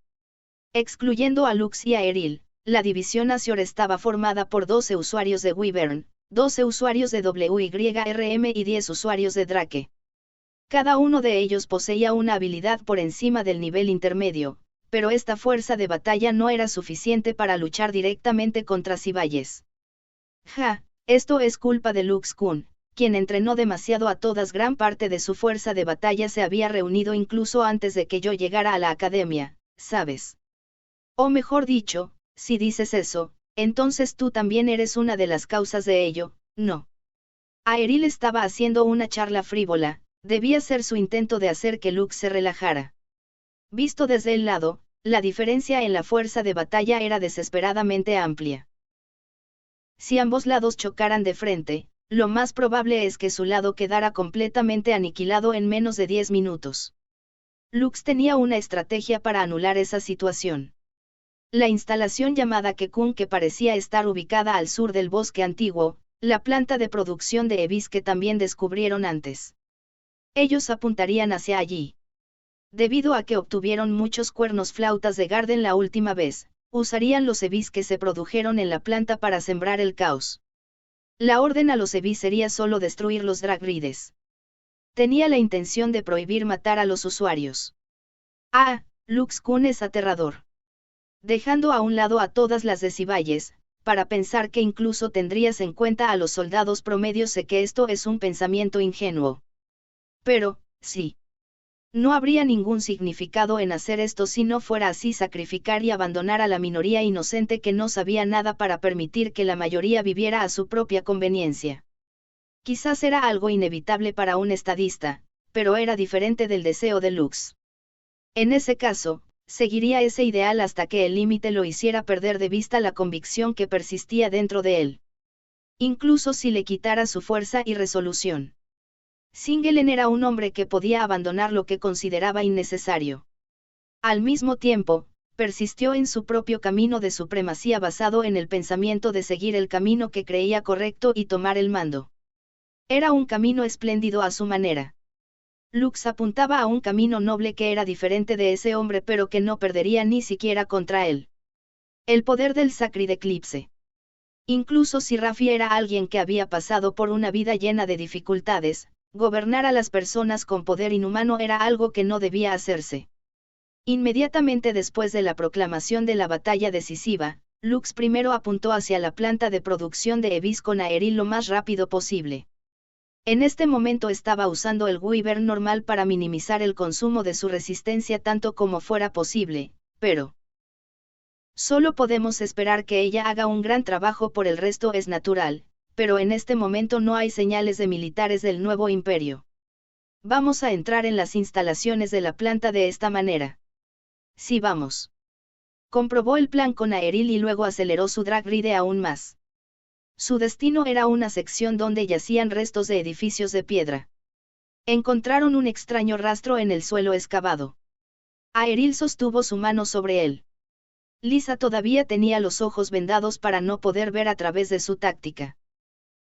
Excluyendo a Lux y a Aeril, la división Asior estaba formada por 12 usuarios de Wyvern, 12 usuarios de WYRM y 10 usuarios de Drake. Cada uno de ellos poseía una habilidad por encima del nivel intermedio, pero esta fuerza de batalla no era suficiente para luchar directamente contra Sibayes. Ja, esto es culpa de Lux-kun, quien entrenó demasiado a todas. Gran parte de su fuerza de batalla se había reunido incluso antes de que yo llegara a la academia, ¿sabes? O mejor dicho, si dices eso, entonces tú también eres una de las causas de ello, ¿no? Aeril estaba haciendo una charla frívola, debía ser su intento de hacer que Lux se relajara. Visto desde el lado, la diferencia en la fuerza de batalla era desesperadamente amplia. Si ambos lados chocaran de frente, lo más probable es que su lado quedara completamente aniquilado en menos de 10 minutos. Lux tenía una estrategia para anular esa situación. La instalación llamada Kekun, que parecía estar ubicada al sur del bosque antiguo, la planta de producción de Evis que también descubrieron antes. Ellos apuntarían hacia allí. Debido a que obtuvieron muchos cuernos flautas de Garden la última vez, usarían los Evis que se produjeron en la planta para sembrar el caos. La orden a los Evis sería solo destruir los Dragrides. Tenía la intención de prohibir matar a los usuarios. Ah, Lux-kun es aterrador. Dejando a un lado a todas las de Sibayes, para pensar que incluso tendrías en cuenta a los soldados promedios, sé que esto es un pensamiento ingenuo. Pero, sí. No habría ningún significado en hacer esto si no fuera así, sacrificar y abandonar a la minoría inocente que no sabía nada para permitir que la mayoría viviera a su propia conveniencia. Quizás era algo inevitable para un estadista, pero era diferente del deseo de Lux. En ese caso, seguiría ese ideal hasta que el límite lo hiciera perder de vista la convicción que persistía dentro de él. Incluso si le quitara su fuerza y resolución. Singelen era un hombre que podía abandonar lo que consideraba innecesario. Al mismo tiempo, persistió en su propio camino de supremacía basado en el pensamiento de seguir el camino que creía correcto y tomar el mando. Era un camino espléndido a su manera. Lux apuntaba a un camino noble que era diferente de ese hombre pero que no perdería ni siquiera contra él. El poder del Sacred Eclipse. Incluso si Raffi era alguien que había pasado por una vida llena de dificultades, gobernar a las personas con poder inhumano era algo que no debía hacerse. Inmediatamente después de la proclamación de la batalla decisiva, Lux primero apuntó hacia la planta de producción de Evis con Aeril lo más rápido posible. En este momento estaba usando el Wyvern normal para minimizar el consumo de su resistencia tanto como fuera posible, pero solo podemos esperar que ella haga un gran trabajo, por el resto es natural, pero en este momento no hay señales de militares del nuevo imperio. Vamos a entrar en las instalaciones de la planta de esta manera. Sí, vamos. Comprobó el plan con Aeril y luego aceleró su drag ride aún más. Su destino era una sección donde yacían restos de edificios de piedra. Encontraron un extraño rastro en el suelo excavado. Aeril sostuvo su mano sobre él. Lisa todavía tenía los ojos vendados para no poder ver a través de su táctica.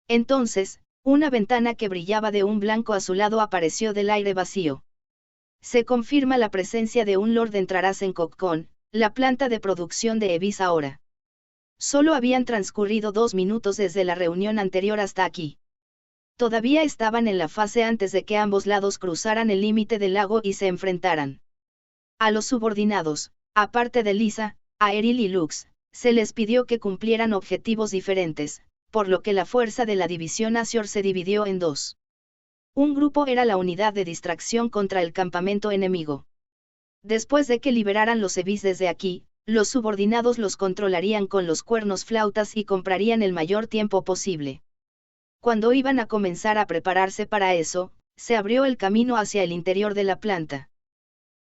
Entonces, una ventana que brillaba de un blanco azulado apareció del aire vacío. Se confirma la presencia de un Lord entrarás en Cockcon, la planta de producción de Evis ahora. Solo habían transcurrido 2 minutos desde la reunión anterior hasta aquí. Todavía estaban en la fase antes de que ambos lados cruzaran el límite del lago y se enfrentaran. A los subordinados, aparte de Lisa, Aeril y Lux, se les pidió que cumplieran objetivos diferentes, por lo que la fuerza de la división Azure se dividió en dos. Un grupo era la unidad de distracción contra el campamento enemigo. Después de que liberaran los Evis desde aquí, los subordinados los controlarían con los cuernos flautas y comprarían el mayor tiempo posible. Cuando iban a comenzar a prepararse para eso, se abrió el camino hacia el interior de la planta.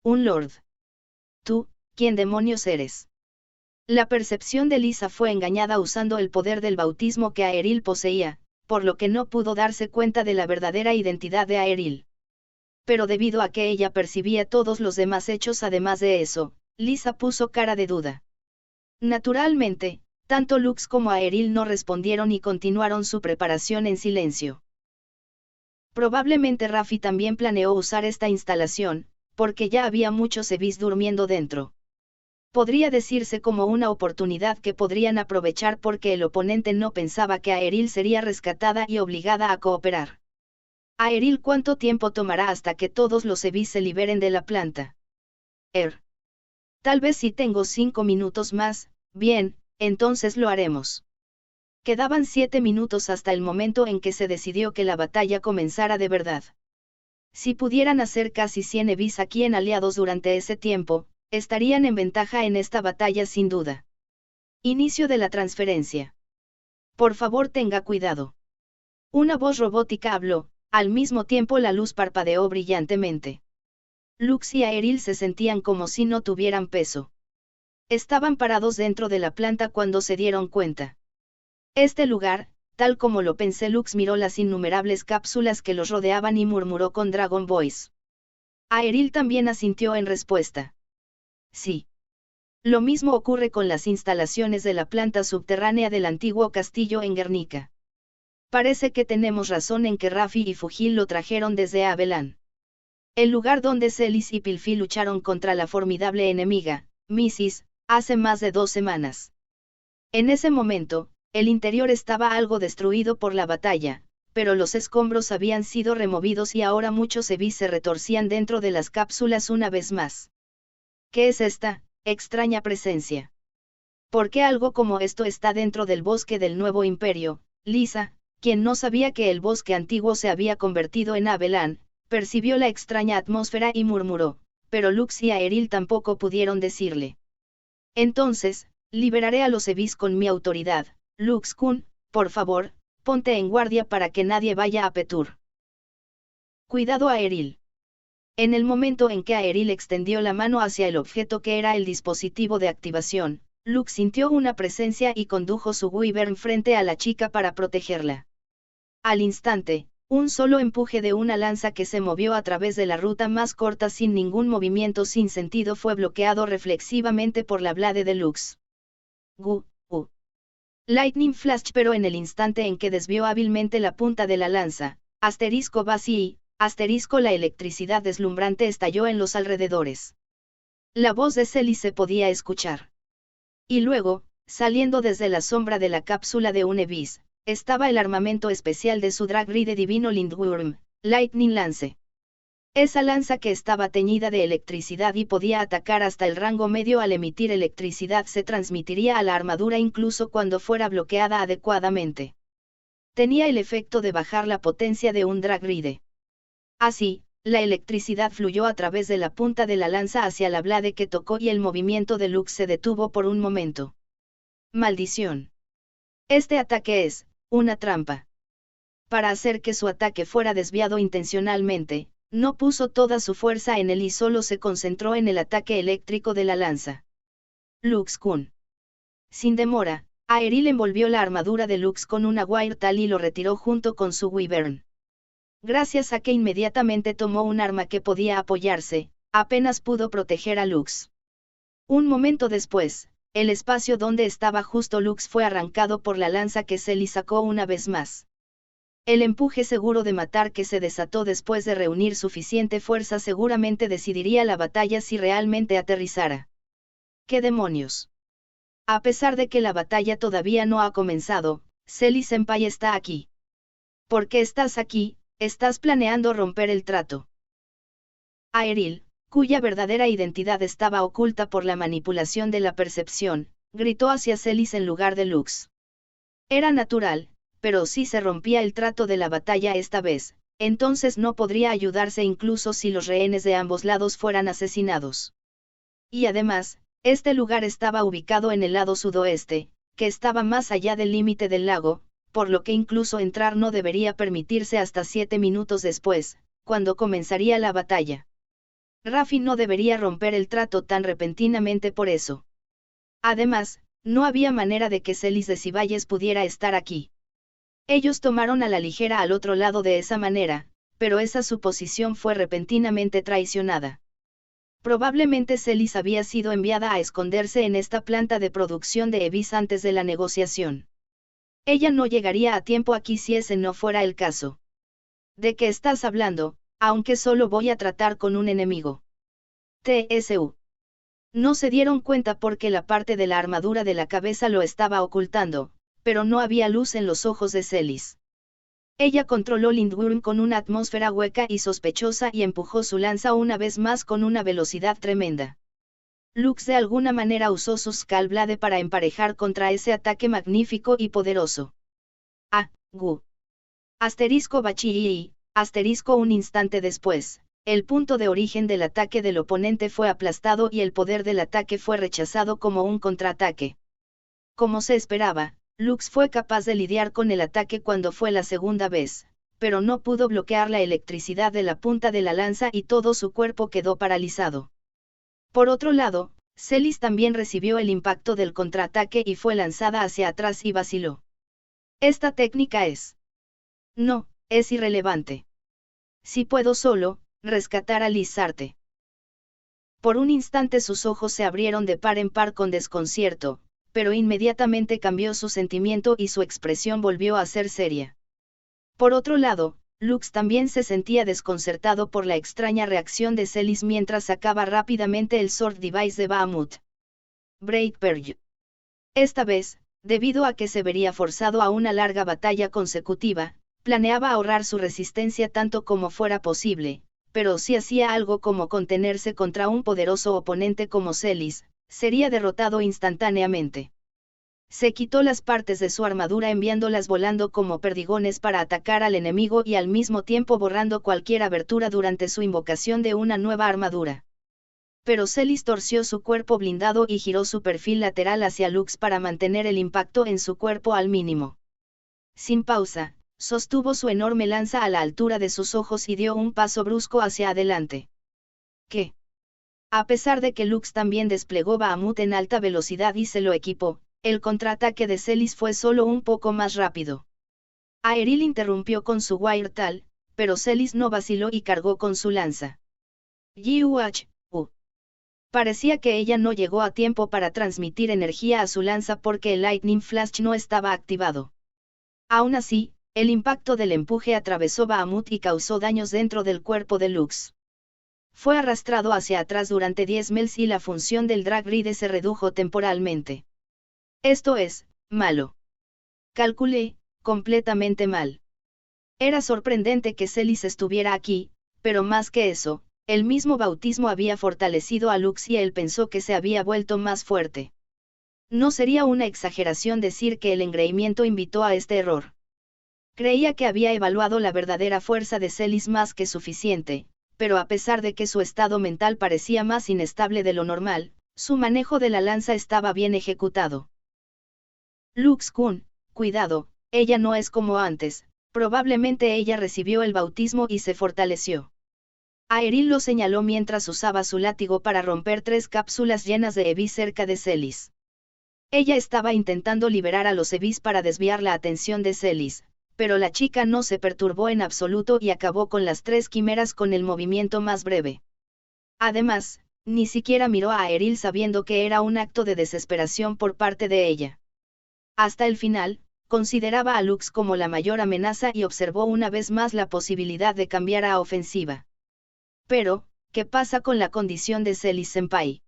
Un lord. Tú, ¿quién demonios eres? La percepción de Lisa fue engañada usando el poder del bautismo que Aeril poseía, por lo que no pudo darse cuenta de la verdadera identidad de Aeril. Pero debido a que ella percibía todos los demás hechos además de eso, Lisa puso cara de duda. Naturalmente, tanto Lux como Aeril no respondieron y continuaron su preparación en silencio. Probablemente Raffi también planeó usar esta instalación, porque ya había muchos Evis durmiendo dentro. Podría decirse como una oportunidad que podrían aprovechar porque el oponente no pensaba que Aeril sería rescatada y obligada a cooperar. Aeril, ¿cuánto tiempo tomará hasta que todos los Evis se liberen de la planta? Tal vez si tengo 5 minutos más, bien, entonces lo haremos. Quedaban 7 minutos hasta el momento en que se decidió que la batalla comenzara de verdad. Si pudieran hacer casi 100 Evis aquí en aliados durante ese tiempo, estarían en ventaja en esta batalla sin duda. Inicio de la transferencia. Por favor, tenga cuidado. Una voz robótica habló, al mismo tiempo la luz parpadeó brillantemente. Lux y Aeril se sentían como si no tuvieran peso. Estaban parados dentro de la planta cuando se dieron cuenta. Este lugar, tal como lo pensé. Lux miró las innumerables cápsulas que los rodeaban y murmuró con Dragon Voice. Aeril también asintió en respuesta. Sí. Lo mismo ocurre con las instalaciones de la planta subterránea del antiguo castillo en Guernica. Parece que tenemos razón en que Raffi y Fugil lo trajeron desde Abelan. El lugar donde Celis y Pilfi lucharon contra la formidable enemiga, Mrs., hace más de 2 semanas. En ese momento, el interior estaba algo destruido por la batalla, pero los escombros habían sido removidos y ahora muchos Evis se retorcían dentro de las cápsulas una vez más. ¿Qué es esta extraña presencia? ¿Por qué algo como esto está dentro del bosque del nuevo imperio? Lisa, quien no sabía que el bosque antiguo se había convertido en Abelan, percibió la extraña atmósfera y murmuró, pero Lux y Aeril tampoco pudieron decirle. Entonces, liberaré a los Evis con mi autoridad. Lux-kun, por favor, ponte en guardia para que nadie vaya a Petur. Cuidado, Aeril. En el momento en que Aeril extendió la mano hacia el objeto que era el dispositivo de activación, Lux sintió una presencia y condujo su Wyvern frente a la chica para protegerla. Al instante, un solo empuje de una lanza que se movió a través de la ruta más corta sin ningún movimiento sin sentido fue bloqueado reflexivamente por la blade de Lux. Lightning Flash, pero en el instante en que desvió hábilmente la punta de la lanza, la electricidad deslumbrante estalló en los alrededores. La voz de Celis se podía escuchar. Y luego, saliendo desde la sombra de la cápsula de Unevis, estaba el armamento especial de su Dragride divino Lindwurm, Lightning Lance. Esa lanza que estaba teñida de electricidad y podía atacar hasta el rango medio al emitir electricidad se transmitiría a la armadura incluso cuando fuera bloqueada adecuadamente. Tenía el efecto de bajar la potencia de un Dragride. Así, la electricidad fluyó a través de la punta de la lanza hacia la blade que tocó y el movimiento de Lux se detuvo por un momento. Maldición. Este ataque es una trampa. Para hacer que su ataque fuera desviado intencionalmente, no puso toda su fuerza en él y solo se concentró en el ataque eléctrico de la lanza. Lux-kun. Sin demora, Aeril envolvió la armadura de Lux con una wire tal y lo retiró junto con su Wyvern. Gracias a que inmediatamente tomó un arma que podía apoyarse, apenas pudo proteger a Lux. Un momento después, el espacio donde estaba justo Lux fue arrancado por la lanza que Celis sacó una vez más. El empuje seguro de matar que se desató después de reunir suficiente fuerza seguramente decidiría la batalla si realmente aterrizara. ¡Qué demonios! A pesar de que la batalla todavía no ha comenzado, Celis Senpai está aquí. ¿Por qué estás aquí? ¿Estás planeando romper el trato? Aeril, cuya verdadera identidad estaba oculta por la manipulación de la percepción, gritó hacia Celis en lugar de Lux. Era natural, pero si se rompía el trato de la batalla esta vez, entonces no podría ayudarse incluso si los rehenes de ambos lados fueran asesinados. Y además, este lugar estaba ubicado en el lado sudoeste, que estaba más allá del límite del lago, por lo que incluso entrar no debería permitirse hasta 7 minutos después, cuando comenzaría la batalla. Raffi no debería romper el trato tan repentinamente por eso. Además, no había manera de que Celis de Ciballes pudiera estar aquí. Ellos tomaron a la ligera al otro lado de esa manera, pero esa suposición fue repentinamente traicionada. Probablemente Celis había sido enviada a esconderse en esta planta de producción de Evis antes de la negociación. Ella no llegaría a tiempo aquí si ese no fuera el caso. ¿De qué estás hablando? Aunque solo voy a tratar con un enemigo. TSU. No se dieron cuenta porque la parte de la armadura de la cabeza lo estaba ocultando, pero no había luz en los ojos de Celis. Ella controló Lindwurm con una atmósfera hueca y sospechosa y empujó su lanza una vez más con una velocidad tremenda. Lux de alguna manera usó su Skull Blade para emparejar contra ese ataque magnífico y poderoso. Asterisco Bachi asterisco un instante después, el punto de origen del ataque del oponente fue aplastado y el poder del ataque fue rechazado como un contraataque. Como se esperaba, Lux fue capaz de lidiar con el ataque cuando fue la segunda vez, pero no pudo bloquear la electricidad de la punta de la lanza y todo su cuerpo quedó paralizado. Por otro lado, Celis también recibió el impacto del contraataque y fue lanzada hacia atrás y vaciló. Esta técnica es... No, es irrelevante. Si puedo solo, rescatar a Lizarte. Por un instante sus ojos se abrieron de par en par con desconcierto, pero inmediatamente cambió su sentimiento y su expresión volvió a ser seria. Por otro lado, Lux también se sentía desconcertado por la extraña reacción de Celis mientras sacaba rápidamente el Sword Device de Bahamut. Braid Purge. Esta vez, debido a que se vería forzado a una larga batalla consecutiva, planeaba ahorrar su resistencia tanto como fuera posible, pero si hacía algo como contenerse contra un poderoso oponente como Celis, sería derrotado instantáneamente. Se quitó las partes de su armadura enviándolas volando como perdigones para atacar al enemigo y al mismo tiempo borrando cualquier abertura durante su invocación de una nueva armadura. Pero Celis torció su cuerpo blindado y giró su perfil lateral hacia Lux para mantener el impacto en su cuerpo al mínimo. Sin pausa, sostuvo su enorme lanza a la altura de sus ojos y dio un paso brusco hacia adelante. ¿Qué? A pesar de que Lux también desplegó Bahamut en alta velocidad y se lo equipó, el contraataque de Celis fue solo un poco más rápido. Aeril interrumpió con su Wire Tal, pero Celis no vaciló y cargó con su lanza. Yuhu. Parecía que ella no llegó a tiempo para transmitir energía a su lanza porque el Lightning Flash no estaba activado. Aún así, el impacto del empuje atravesó Bahamut y causó daños dentro del cuerpo de Lux. Fue arrastrado hacia atrás durante 10 mils y la función del Drag Ride se redujo temporalmente. Esto es, malo. Calculé, completamente mal. Era sorprendente que Celis estuviera aquí, pero más que eso, el mismo bautismo había fortalecido a Lux y él pensó que se había vuelto más fuerte. No sería una exageración decir que el engreimiento invitó a este error. Creía que había evaluado la verdadera fuerza de Celis más que suficiente, pero a pesar de que su estado mental parecía más inestable de lo normal, su manejo de la lanza estaba bien ejecutado. Lux-kun, cuidado, ella no es como antes, probablemente ella recibió el bautismo y se fortaleció. Aeril lo señaló mientras usaba su látigo para romper 3 cápsulas llenas de Evis cerca de Celis. Ella estaba intentando liberar a los Evis para desviar la atención de Celis, pero la chica no se perturbó en absoluto y acabó con las 3 quimeras con el movimiento más breve. Además, ni siquiera miró a Aeril sabiendo que era un acto de desesperación por parte de ella. Hasta el final, consideraba a Lux como la mayor amenaza y observó una vez más la posibilidad de cambiar a ofensiva. Pero, ¿qué pasa con la condición de Celis-senpai?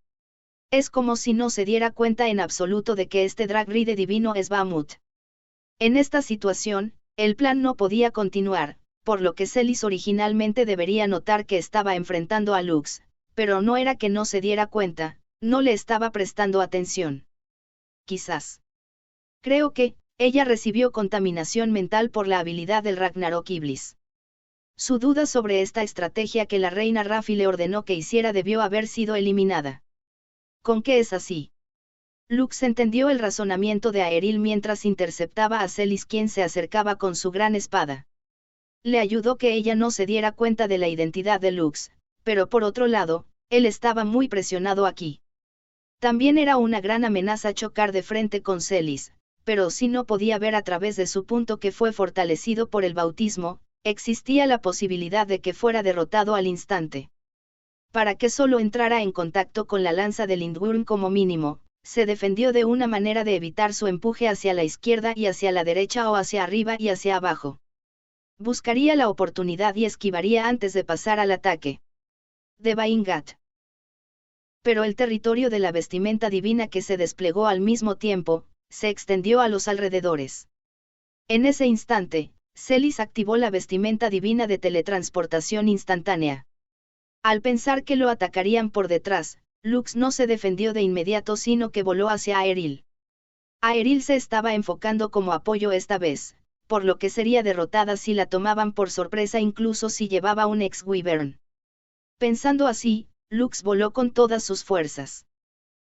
Es como si no se diera cuenta en absoluto de que este Drag Ride divino es Bahamut. En esta situación, el plan no podía continuar, por lo que Celis originalmente debería notar que estaba enfrentando a Lux, pero no era que no se diera cuenta, no le estaba prestando atención. Quizás. Creo que, ella recibió contaminación mental por la habilidad del Ragnarok Iblis. Su duda sobre esta estrategia que la reina Raffi le ordenó que hiciera debió haber sido eliminada. ¿Con qué es así? Lux entendió el razonamiento de Aeril mientras interceptaba a Celis quien se acercaba con su gran espada. Le ayudó que ella no se diera cuenta de la identidad de Lux, pero por otro lado, él estaba muy presionado aquí. También era una gran amenaza chocar de frente con Celis, pero si no podía ver a través de su punto que fue fortalecido por el bautismo, existía la posibilidad de que fuera derrotado al instante. Para que solo entrara en contacto con la lanza de Lindworm como mínimo, se defendió de una manera de evitar su empuje hacia la izquierda y hacia la derecha o hacia arriba y hacia abajo. Buscaría la oportunidad y esquivaría antes de pasar al ataque. De Baingat. Pero el territorio de la vestimenta divina que se desplegó al mismo tiempo, se extendió a los alrededores. En ese instante, Celis activó la vestimenta divina de teletransportación instantánea. Al pensar que lo atacarían por detrás, Lux no se defendió de inmediato sino que voló hacia Aeril. Aeril se estaba enfocando como apoyo esta vez, por lo que sería derrotada si la tomaban por sorpresa incluso si llevaba un ex-wyvern. Pensando así, Lux voló con todas sus fuerzas.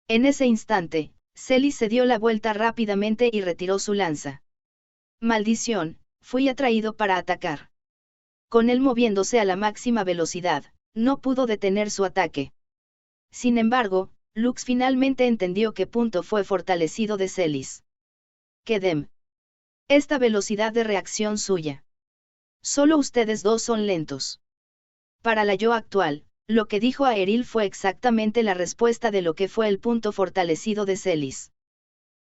En ese instante, Celis se dio la vuelta rápidamente y retiró su lanza. Maldición, fui atraído para atacar. Con él moviéndose a la máxima velocidad, no pudo detener su ataque. Sin embargo, Lux finalmente entendió qué punto fue fortalecido de Celis. Kedem. Esta velocidad de reacción suya. Solo ustedes dos son lentos. Para la yo actual, lo que dijo Aeril fue exactamente la respuesta de lo que fue el punto fortalecido de Celis.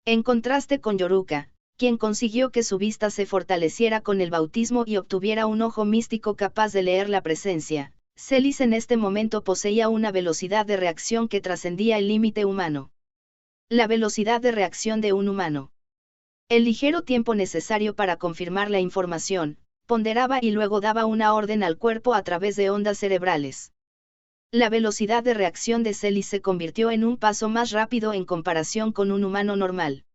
En contraste con Yoruka, quien consiguió que su vista se fortaleciera con el bautismo y obtuviera un ojo místico capaz de leer la presencia, Celis en este momento poseía una velocidad de reacción que trascendía el límite humano. La velocidad de reacción de un humano. El ligero tiempo necesario para confirmar la información, ponderaba y luego daba una orden al cuerpo a través de ondas cerebrales. La velocidad de reacción de Celis se convirtió en un paso más rápido en comparación con un humano normal.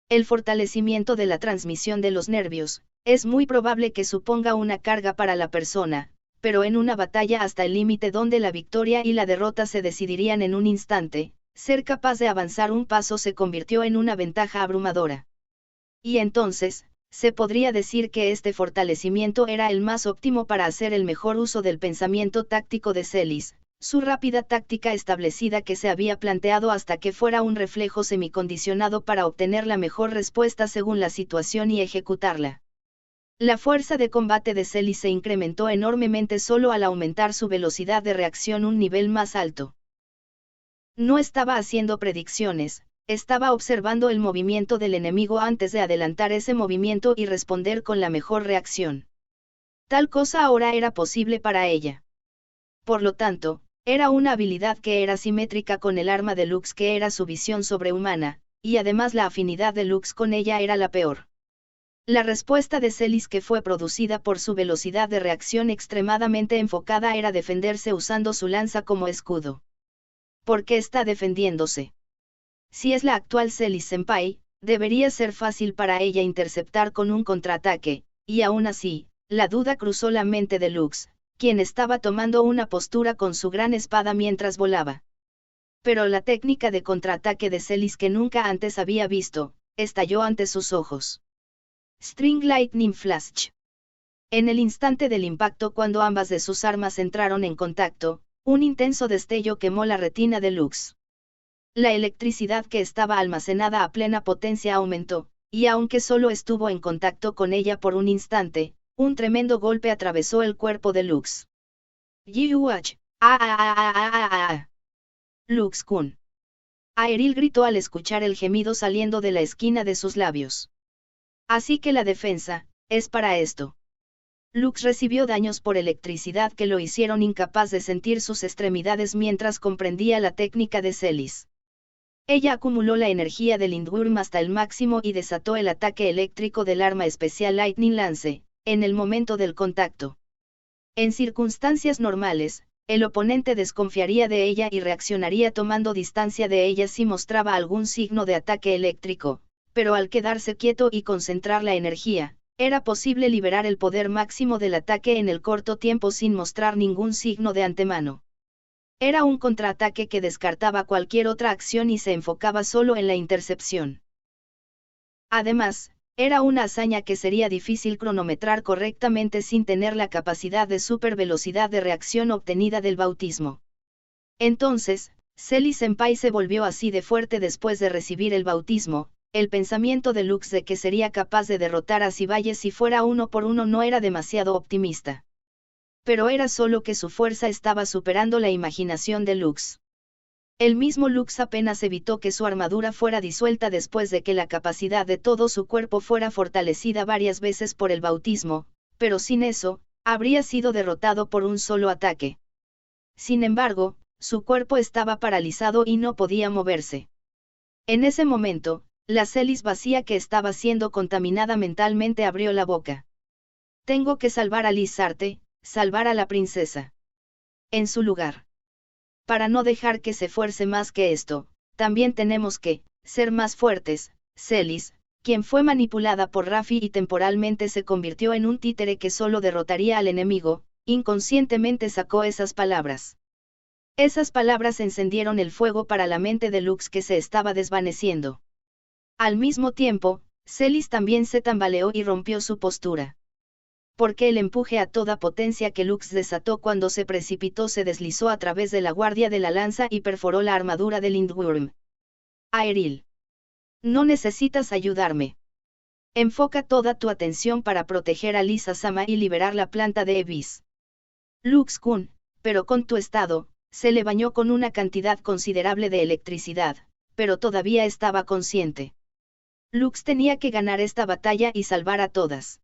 El fortalecimiento de la transmisión de los nervios, es muy probable que suponga una carga para la persona, pero en una batalla hasta el límite donde la victoria y la derrota se decidirían en un instante, ser capaz de avanzar un paso se convirtió en una ventaja abrumadora. Y entonces, se podría decir que este fortalecimiento era el más óptimo para hacer el mejor uso del pensamiento táctico de Celis, su rápida táctica establecida que se había planteado hasta que fuera un reflejo semicondicionado para obtener la mejor respuesta según la situación y ejecutarla. La fuerza de combate de Celis se incrementó enormemente solo al aumentar su velocidad de reacción un nivel más alto. No estaba haciendo predicciones, estaba observando el movimiento del enemigo antes de adelantar ese movimiento y responder con la mejor reacción. Tal cosa ahora era posible para ella. Por lo tanto, era una habilidad que era simétrica con el arma de Lux que era su visión sobrehumana, y además la afinidad de Lux con ella era la peor. La respuesta de Celis que fue producida por su velocidad de reacción extremadamente enfocada era defenderse usando su lanza como escudo. ¿Por qué está defendiéndose? Si es la actual Celis Senpai, debería ser fácil para ella interceptar con un contraataque, y aún así, la duda cruzó la mente de Lux, quien estaba tomando una postura con su gran espada mientras volaba. Pero la técnica de contraataque de Celis que nunca antes había visto, estalló ante sus ojos. String Lightning Flash. En el instante del impacto cuando ambas de sus armas entraron en contacto, un intenso destello quemó la retina de Lux. La electricidad que estaba almacenada a plena potencia aumentó, y aunque solo estuvo en contacto con ella por un instante, un tremendo golpe atravesó el cuerpo de Lux. Yuach, Lux-kun. Aeril gritó al escuchar el gemido saliendo de la esquina de sus labios. Así que la defensa, es para esto. Lux recibió daños por electricidad que lo hicieron incapaz de sentir sus extremidades mientras comprendía la técnica de Celis. Ella acumuló la energía del Lindwurm hasta el máximo y desató el ataque eléctrico del arma especial Lightning Lance, en el momento del contacto. En circunstancias normales, el oponente desconfiaría de ella y reaccionaría tomando distancia de ella si mostraba algún signo de ataque eléctrico, pero al quedarse quieto y concentrar la energía, era posible liberar el poder máximo del ataque en el corto tiempo sin mostrar ningún signo de antemano. Era un contraataque que descartaba cualquier otra acción y se enfocaba solo en la intercepción. Además, era una hazaña que sería difícil cronometrar correctamente sin tener la capacidad de supervelocidad de reacción obtenida del bautismo. Entonces, Celis Senpai se volvió así de fuerte después de recibir el bautismo. El pensamiento de Lux de que sería capaz de derrotar a Ciballe si fuera uno por uno no era demasiado optimista. Pero era solo que su fuerza estaba superando la imaginación de Lux. El mismo Lux apenas evitó que su armadura fuera disuelta después de que la capacidad de todo su cuerpo fuera fortalecida varias veces por el bautismo, pero sin eso, habría sido derrotado por un solo ataque. Sin embargo, su cuerpo estaba paralizado y no podía moverse. En ese momento, la Celis vacía que estaba siendo contaminada mentalmente abrió la boca. Tengo que salvar a Lizarte, salvar a la princesa. En su lugar. Para no dejar que se fuerce más que esto, también tenemos que ser más fuertes. Celis, quien fue manipulada por Raffi y temporalmente se convirtió en un títere que solo derrotaría al enemigo, inconscientemente sacó esas palabras. Esas palabras encendieron el fuego para la mente de Lux que se estaba desvaneciendo. Al mismo tiempo, Celis también se tambaleó y rompió su postura. Porque el empuje a toda potencia que Lux desató cuando se precipitó se deslizó a través de la guardia de la lanza y perforó la armadura del Lindwurm. Aeril. No necesitas ayudarme. Enfoca toda tu atención para proteger a Lisa-sama y liberar la planta de Ebis. Lux-kun, pero con tu estado, se le bañó con una cantidad considerable de electricidad, pero todavía estaba consciente. Lux tenía que ganar esta batalla y salvar a todas.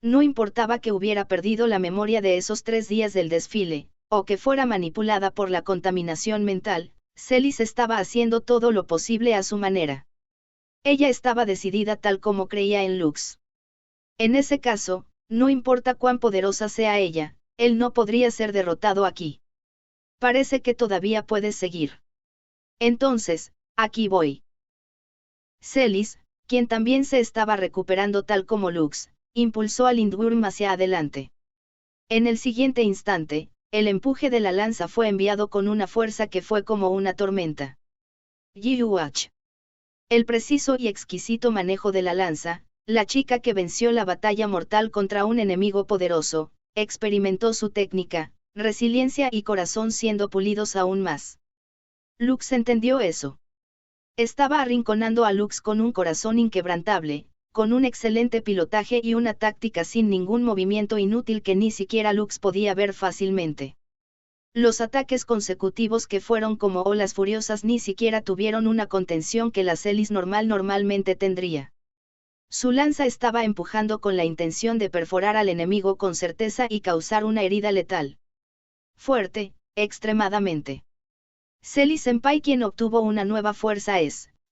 No importaba que hubiera perdido la memoria de esos 3 días del desfile, o que fuera manipulada por la contaminación mental, Celis estaba haciendo todo lo posible a su manera. Ella estaba decidida tal como creía en Lux. En ese caso, no importa cuán poderosa sea ella, él no podría ser derrotado aquí. Parece que todavía puedes seguir. Entonces, aquí voy. Celis, quien también se estaba recuperando tal como Lux, impulsó al Lindwurm hacia adelante. En el siguiente instante, el empuje de la lanza fue enviado con una fuerza que fue como una tormenta. Yuach. El preciso y exquisito manejo de la lanza, la chica que venció la batalla mortal contra un enemigo poderoso, experimentó su técnica, resiliencia y corazón siendo pulidos aún más. Lux entendió eso. Estaba arrinconando a Lux con un corazón inquebrantable, con un excelente pilotaje y una táctica sin ningún movimiento inútil que ni siquiera Lux podía ver fácilmente. Los ataques consecutivos que fueron como olas furiosas ni siquiera tuvieron una contención que la Celis normalmente tendría. Su lanza estaba empujando con la intención de perforar al enemigo con certeza y causar una herida letal. Fuerte, extremadamente. Celis-senpai quien obtuvo una nueva fuerza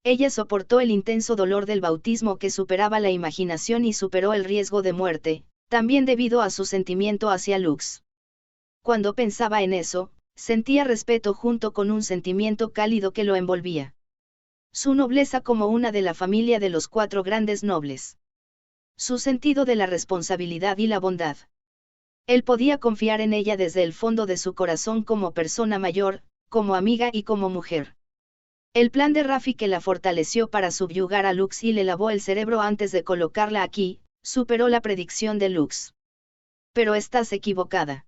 ella soportó el intenso dolor del bautismo que superaba la imaginación y superó el riesgo de muerte, también debido a su sentimiento hacia Lux. Cuando pensaba en eso, sentía respeto junto con un sentimiento cálido que lo envolvía. Su nobleza como una de la familia de los 4 grandes nobles. Su sentido de la responsabilidad y la bondad. Él podía confiar en ella desde el fondo de su corazón como persona mayor, como amiga y como mujer. El plan de Raffi que la fortaleció para subyugar a Lux y le lavó el cerebro antes de colocarla aquí, superó la predicción de Lux. Pero estás equivocada.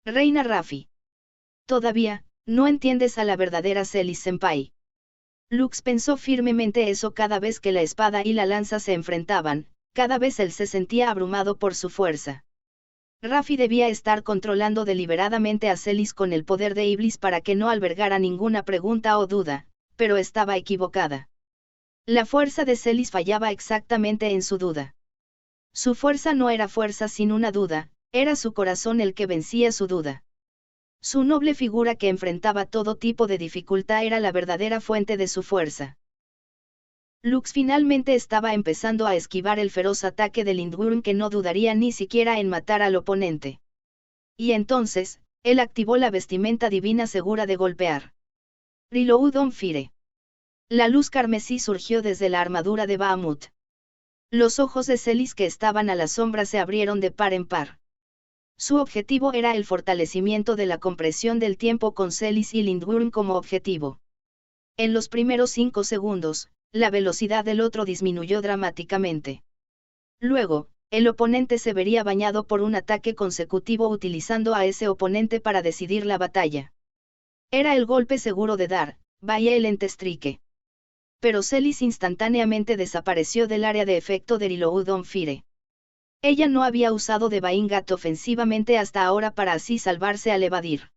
Reina Raffi. Todavía, no entiendes a la verdadera Celis-senpai. Lux pensó firmemente eso cada vez que la espada y la lanza se enfrentaban, cada vez él se sentía abrumado por su fuerza. Raffi debía estar controlando deliberadamente a Celis con el poder de Iblis para que no albergara ninguna pregunta o duda, pero estaba equivocada. La fuerza de Celis fallaba exactamente en su duda. Su fuerza no era fuerza sin una duda, era su corazón el que vencía su duda. Su noble figura que enfrentaba todo tipo de dificultad era la verdadera fuente de su fuerza. Lux finalmente estaba empezando a esquivar el feroz ataque de Lindworm que no dudaría ni siquiera en matar al oponente. Y entonces, él activó la vestimenta divina segura de golpear. Reload on Fire. La luz carmesí surgió desde la armadura de Bahamut. Los ojos de Celis que estaban a la sombra se abrieron de par en par. Su objetivo era el fortalecimiento de la compresión del tiempo con Celis y Lindworm como objetivo. En los primeros 5 segundos, la velocidad del otro disminuyó dramáticamente. Luego, el oponente se vería bañado por un ataque consecutivo utilizando a ese oponente para decidir la batalla. Era el golpe seguro de dar, vaya el entestrique. Pero Celis instantáneamente desapareció del área de efecto de Reload on Fire. Ella no había usado Divine Gut ofensivamente hasta ahora para así salvarse al evadir.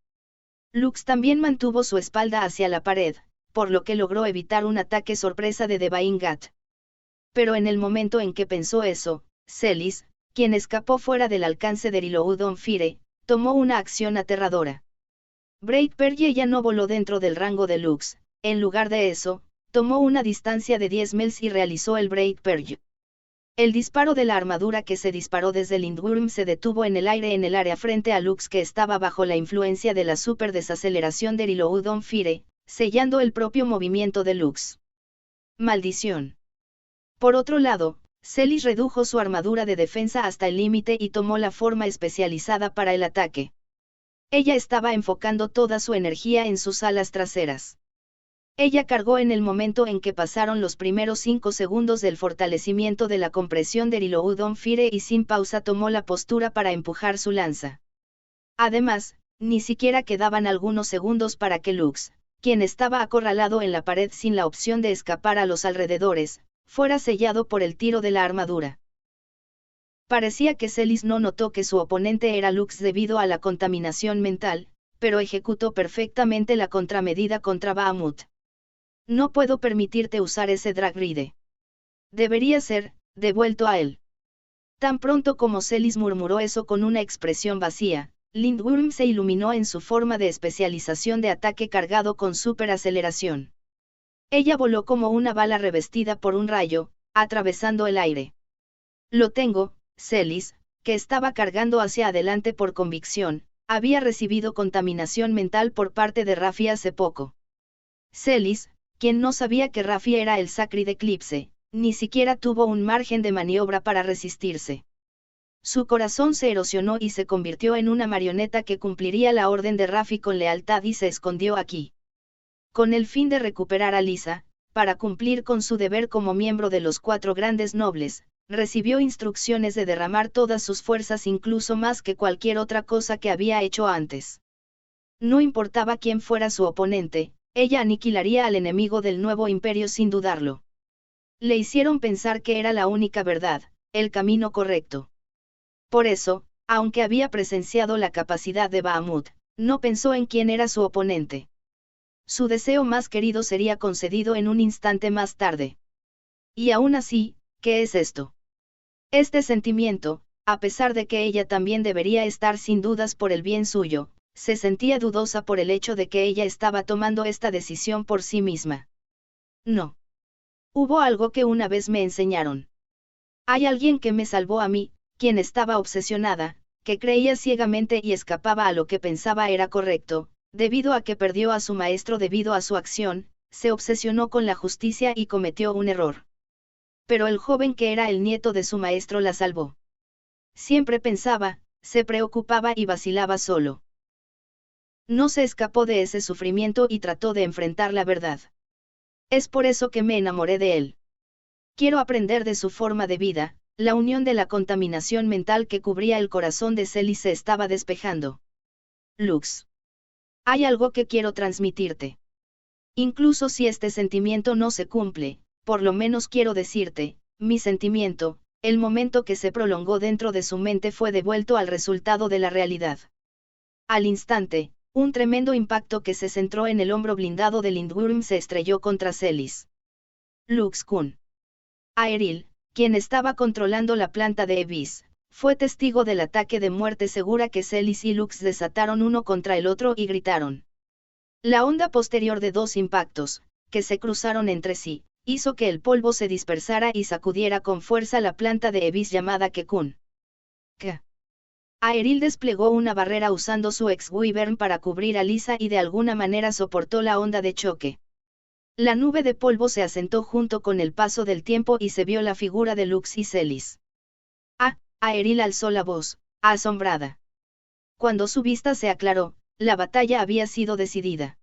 Lux también mantuvo su espalda hacia la pared, por lo que logró evitar un ataque sorpresa de Divine Gut. Pero en el momento en que pensó eso, Celis, quien escapó fuera del alcance de Reload on Fire, tomó una acción aterradora. Braid Perry ya no voló dentro del rango de Lux, en lugar de eso, tomó una distancia de 10 miles y realizó el Braid Perry. El disparo de la armadura que se disparó desde Lindworm se detuvo en el aire en el área frente a Lux que estaba bajo la influencia de la super desaceleración de Reload on Fire, sellando el propio movimiento de Lux. Maldición. Por otro lado, Celis redujo su armadura de defensa hasta el límite y tomó la forma especializada para el ataque. Ella estaba enfocando toda su energía en sus alas traseras. Ella cargó en el momento en que pasaron los primeros 5 segundos del fortalecimiento de la compresión de Reload on Fire y sin pausa tomó la postura para empujar su lanza. Además, ni siquiera quedaban algunos segundos para que Lux, quien estaba acorralado en la pared sin la opción de escapar a los alrededores, fuera sellado por el tiro de la armadura. Parecía que Celis no notó que su oponente era Lux debido a la contaminación mental, pero ejecutó perfectamente la contramedida contra Bahamut. No puedo permitirte usar ese Drag Ride. Debería ser, devuelto a él. Tan pronto como Celis murmuró eso con una expresión vacía, Lindworm se iluminó en su forma de especialización de ataque cargado con superaceleración. Ella voló como una bala revestida por un rayo, atravesando el aire. Lo tengo, Celis, que estaba cargando hacia adelante por convicción, había recibido contaminación mental por parte de Raffi hace poco. Celis, quien no sabía que Raffi era el Sacred Eclipse, ni siquiera tuvo un margen de maniobra para resistirse. Su corazón se erosionó y se convirtió en una marioneta que cumpliría la orden de Raffi con lealtad y se escondió aquí. Con el fin de recuperar a Lisa, para cumplir con su deber como miembro de los 4 grandes nobles, recibió instrucciones de derramar todas sus fuerzas, incluso más que cualquier otra cosa que había hecho antes. No importaba quién fuera su oponente, ella aniquilaría al enemigo del nuevo imperio sin dudarlo. Le hicieron pensar que era la única verdad, el camino correcto. Por eso, aunque había presenciado la capacidad de Bahamut, no pensó en quién era su oponente. Su deseo más querido sería concedido en un instante más tarde. Y aún así, ¿qué es esto? Este sentimiento, a pesar de que ella también debería estar sin dudas por el bien suyo, se sentía dudosa por el hecho de que ella estaba tomando esta decisión por sí misma. No. Hubo algo que una vez me enseñaron. Hay alguien que me salvó a mí, quien estaba obsesionada, que creía ciegamente y escapaba a lo que pensaba era correcto, debido a que perdió a su maestro debido a su acción, se obsesionó con la justicia y cometió un error. Pero el joven que era el nieto de su maestro la salvó. Siempre pensaba, se preocupaba y vacilaba solo. No se escapó de ese sufrimiento y trató de enfrentar la verdad. Es por eso que me enamoré de él. Quiero aprender de su forma de vida. La unión de la contaminación mental que cubría el corazón de Celis se estaba despejando. Lux. Hay algo que quiero transmitirte. Incluso si este sentimiento no se cumple, por lo menos quiero decirte, mi sentimiento, el momento que se prolongó dentro de su mente fue devuelto al resultado de la realidad. Al instante, un tremendo impacto que se centró en el hombro blindado de Lindworm se estrelló contra Celis. Lux-kun. Aeril, quien estaba controlando la planta de Evis, fue testigo del ataque de muerte segura que Celis y Lux desataron uno contra el otro y gritaron. La onda posterior de dos impactos, que se cruzaron entre sí, hizo que el polvo se dispersara y sacudiera con fuerza la planta de Evis llamada Kekun. Aeril desplegó una barrera usando su ex-wyvern para cubrir a Lisa y de alguna manera soportó la onda de choque. La nube de polvo se asentó junto con el paso del tiempo y se vio la figura de Lux y Celis. Aeril alzó la voz, asombrada. Cuando su vista se aclaró, la batalla había sido decidida.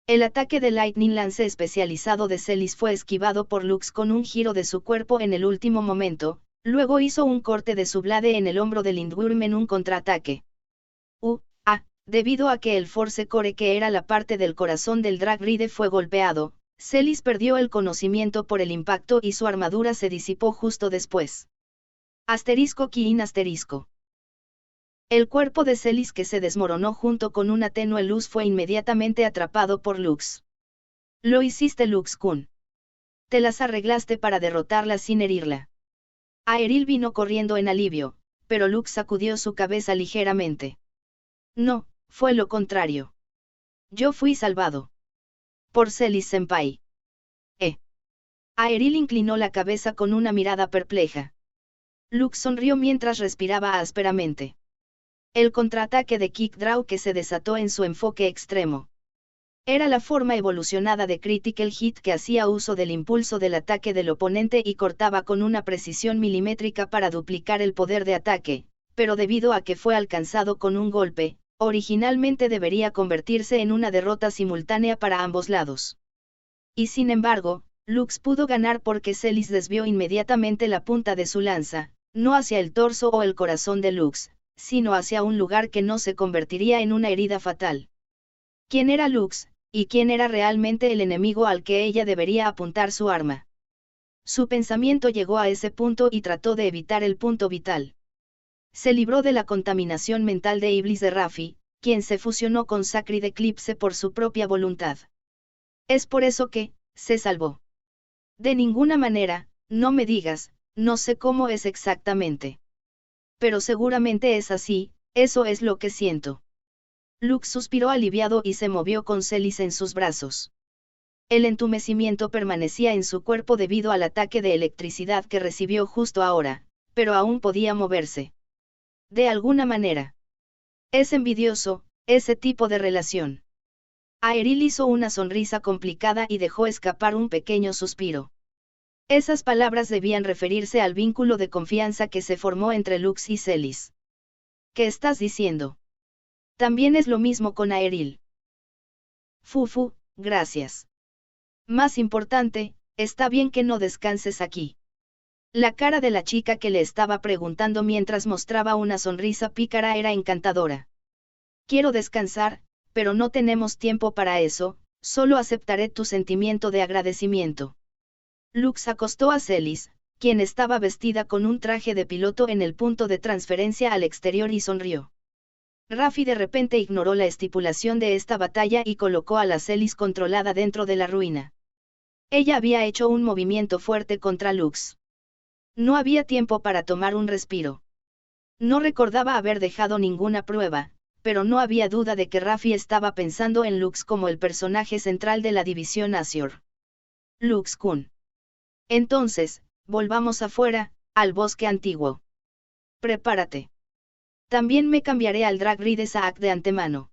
El ataque de Lightning Lance especializado de Celis fue esquivado por Lux con un giro de su cuerpo en el último momento, luego hizo un corte de su blade en el hombro de Lindworm en un contraataque. Debido a que el Force Core, que era la parte del corazón del Drag Ride, fue golpeado, Celis perdió el conocimiento por el impacto y su armadura se disipó justo después. *Kiin*. El cuerpo de Celis, que se desmoronó junto con una tenue luz, fue inmediatamente atrapado por Lux. Lo hiciste, Lux-kun. Te las arreglaste para derrotarla sin herirla. Aeril vino corriendo en alivio, pero Lux sacudió su cabeza ligeramente. No, fue lo contrario. Yo fui salvado. Por Celis-senpai. Aeril inclinó la cabeza con una mirada perpleja. Lux sonrió mientras respiraba ásperamente. El contraataque de Kick Draw que se desató en su enfoque extremo. Era la forma evolucionada de Critical Hit que hacía uso del impulso del ataque del oponente y cortaba con una precisión milimétrica para duplicar el poder de ataque, pero debido a que fue alcanzado con un golpe, originalmente debería convertirse en una derrota simultánea para ambos lados. Y sin embargo, Lux pudo ganar porque Celis desvió inmediatamente la punta de su lanza, no hacia el torso o el corazón de Lux, sino hacia un lugar que no se convertiría en una herida fatal. ¿Quién era Lux, y quién era realmente el enemigo al que ella debería apuntar su arma? Su pensamiento llegó a ese punto y trató de evitar el punto vital. Se libró de la contaminación mental de Iblis de Raffi, quien se fusionó con Sacred Eclipse por su propia voluntad. Es por eso que, se salvó. De ninguna manera, no me digas, no sé cómo es exactamente. Pero seguramente es así, eso es lo que siento. Lux suspiró aliviado y se movió con Celis en sus brazos. El entumecimiento permanecía en su cuerpo debido al ataque de electricidad que recibió justo ahora, pero aún podía moverse. De alguna manera. Es envidioso, ese tipo de relación. Aeril hizo una sonrisa complicada y dejó escapar un pequeño suspiro. Esas palabras debían referirse al vínculo de confianza que se formó entre Lux y Celis. ¿Qué estás diciendo? También es lo mismo con Aeril. Fufu, gracias. Más importante, está bien que no descanses aquí. La cara de la chica que le estaba preguntando mientras mostraba una sonrisa pícara era encantadora. Quiero descansar, pero no tenemos tiempo para eso, solo aceptaré tu sentimiento de agradecimiento. Lux acostó a Celis, quien estaba vestida con un traje de piloto en el punto de transferencia al exterior y sonrió. Raffi de repente ignoró la estipulación de esta batalla y colocó a la Celis controlada dentro de la ruina. Ella había hecho un movimiento fuerte contra Lux. No había tiempo para tomar un respiro. No recordaba haber dejado ninguna prueba, pero no había duda de que Raffi estaba pensando en Lux como el personaje central de la división Azure. Lux-kun. Entonces, volvamos afuera, al bosque antiguo. Prepárate. También me cambiaré al Drag Ride Saak de antemano.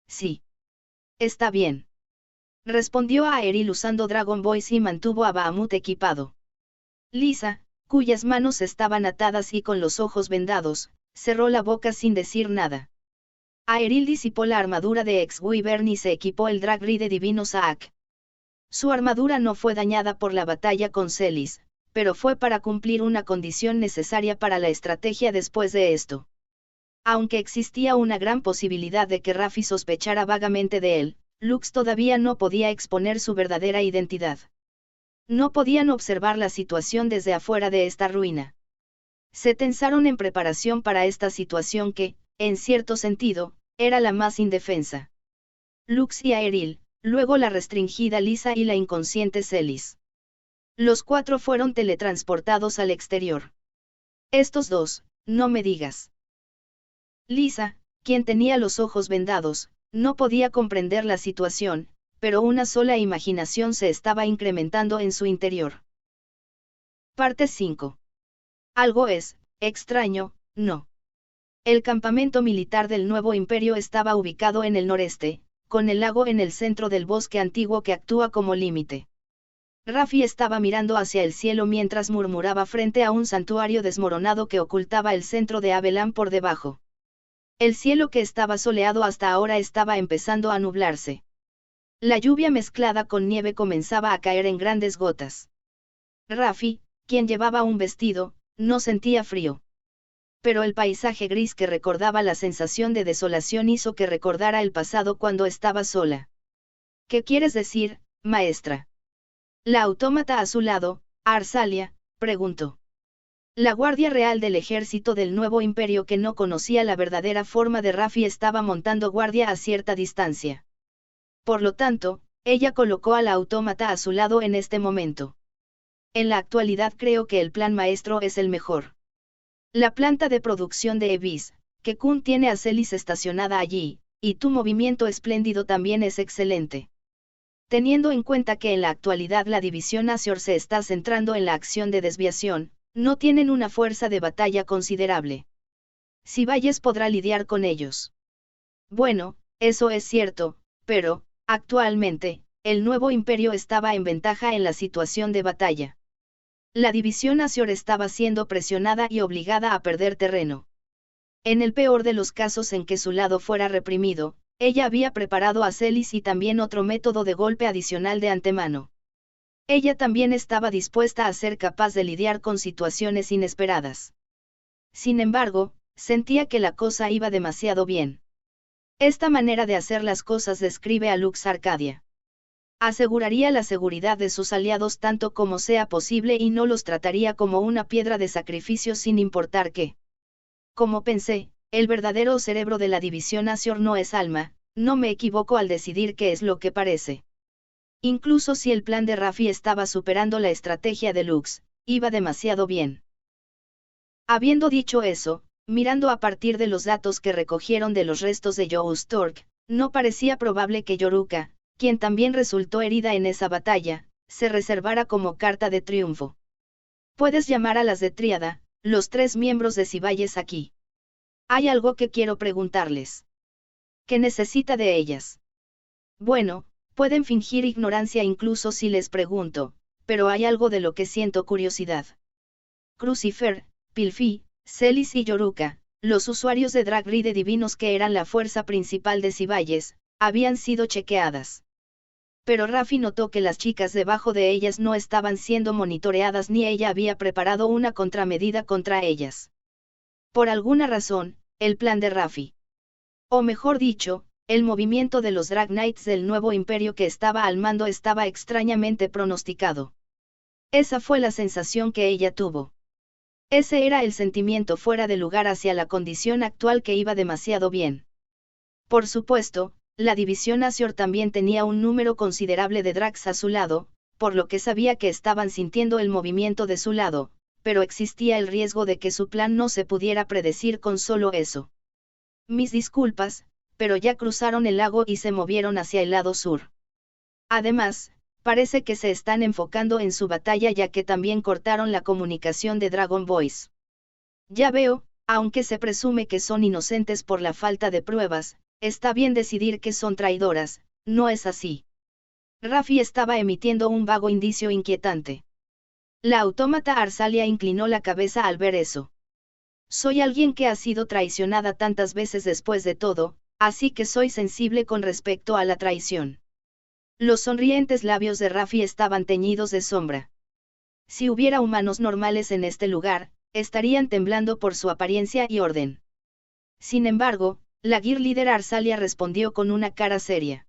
Sí. Está bien. Respondió a Aeril usando Dragon Voice y mantuvo a Bahamut equipado. Lisa, cuyas manos estaban atadas y con los ojos vendados, cerró la boca sin decir nada. Aeril disipó la armadura de ex-Wyvern y se equipó el Drag Ride Divino Saak. Su armadura no fue dañada por la batalla con Celis, pero fue para cumplir una condición necesaria para la estrategia después de esto. Aunque existía una gran posibilidad de que Raffi sospechara vagamente de él, Lux todavía no podía exponer su verdadera identidad. No podían observar la situación desde afuera de esta ruina. Se tensaron en preparación para esta situación que, en cierto sentido, era la más indefensa. Lux y Aeril, luego la restringida Lisa y la inconsciente Celis. Los cuatro fueron teletransportados al exterior. Estos dos, no me digas. Lisa, quien tenía los ojos vendados, no podía comprender la situación, pero una sola imaginación se estaba incrementando en su interior. Parte 5. Algo es, extraño, ¿no? El campamento militar del nuevo imperio estaba ubicado en el noreste, con el lago en el centro del bosque antiguo que actúa como límite. Raffi estaba mirando hacia el cielo mientras murmuraba frente a un santuario desmoronado que ocultaba el centro de Abelan por debajo. El cielo que estaba soleado hasta ahora estaba empezando a nublarse. La lluvia mezclada con nieve comenzaba a caer en grandes gotas. Raffi, quien llevaba un vestido, no sentía frío. Pero el paisaje gris que recordaba la sensación de desolación hizo que recordara el pasado cuando estaba sola. ¿Qué quieres decir, maestra? La autómata a su lado, Arsalia, preguntó. La Guardia Real del Ejército del Nuevo Imperio que no conocía la verdadera forma de Raffi estaba montando guardia a cierta distancia. Por lo tanto, ella colocó a la autómata a su lado en este momento. En la actualidad creo que el plan maestro es el mejor. La planta de producción de Evis, que Kun tiene a Celis estacionada allí, y tu movimiento espléndido también es excelente. Teniendo en cuenta que en la actualidad la división Azure se está centrando en la acción de desviación, no tienen una fuerza de batalla considerable. Sibayes podrá lidiar con ellos. Bueno, eso es cierto, pero, actualmente, el nuevo imperio estaba en ventaja en la situación de batalla. La división Azure estaba siendo presionada y obligada a perder terreno. En el peor de los casos en que su lado fuera reprimido, ella había preparado a Celis y también otro método de golpe adicional de antemano. Ella también estaba dispuesta a ser capaz de lidiar con situaciones inesperadas. Sin embargo, sentía que la cosa iba demasiado bien. Esta manera de hacer las cosas describe a Lux Arcadia. Aseguraría la seguridad de sus aliados tanto como sea posible y no los trataría como una piedra de sacrificio sin importar qué. Como pensé, el verdadero cerebro de la división Azure no es Alma, no me equivoco al decidir qué es lo que parece. Incluso si el plan de Raffi estaba superando la estrategia de Lux, iba demasiado bien. Habiendo dicho eso, mirando a partir de los datos que recogieron de los restos de Joe Stork, no parecía probable que Yoruka, quien también resultó herida en esa batalla, se reservara como carta de triunfo. Puedes llamar a las de Tríada, los 3 miembros de Sibayes aquí. Hay algo que quiero preguntarles. ¿Qué necesita de ellas? Bueno, pueden fingir ignorancia incluso si les pregunto, pero hay algo de lo que siento curiosidad. Crucifer, Pilfi, Celis y Yoruka, los usuarios de Drag Ride divinos que eran la fuerza principal de Sibayes, habían sido chequeadas. Pero Raffi notó que las chicas debajo de ellas no estaban siendo monitoreadas ni ella había preparado una contramedida contra ellas. Por alguna razón, el plan de Raffi, o mejor dicho, el movimiento de los Drag Knights del nuevo imperio que estaba al mando estaba extrañamente pronosticado. Esa fue la sensación que ella tuvo. Ese era el sentimiento fuera de lugar hacia la condición actual que iba demasiado bien. Por supuesto, la división Azure también tenía un número considerable de drags a su lado, por lo que sabía que estaban sintiendo el movimiento de su lado, pero existía el riesgo de que su plan no se pudiera predecir con solo eso. Mis disculpas, pero ya cruzaron el lago y se movieron hacia el lado sur. Además, parece que se están enfocando en su batalla ya que también cortaron la comunicación de Dragon Voice. Ya veo, aunque se presume que son inocentes por la falta de pruebas, está bien decidir que son traidoras, ¿no es así? Raffi estaba emitiendo un vago indicio inquietante. La autómata Arsalia inclinó la cabeza al ver eso. Soy alguien que ha sido traicionada tantas veces después de todo, así que soy sensible con respecto a la traición. Los sonrientes labios de Raffi estaban teñidos de sombra. Si hubiera humanos normales en este lugar, estarían temblando por su apariencia y orden. Sin embargo, la Gear Leader Arsalia respondió con una cara seria.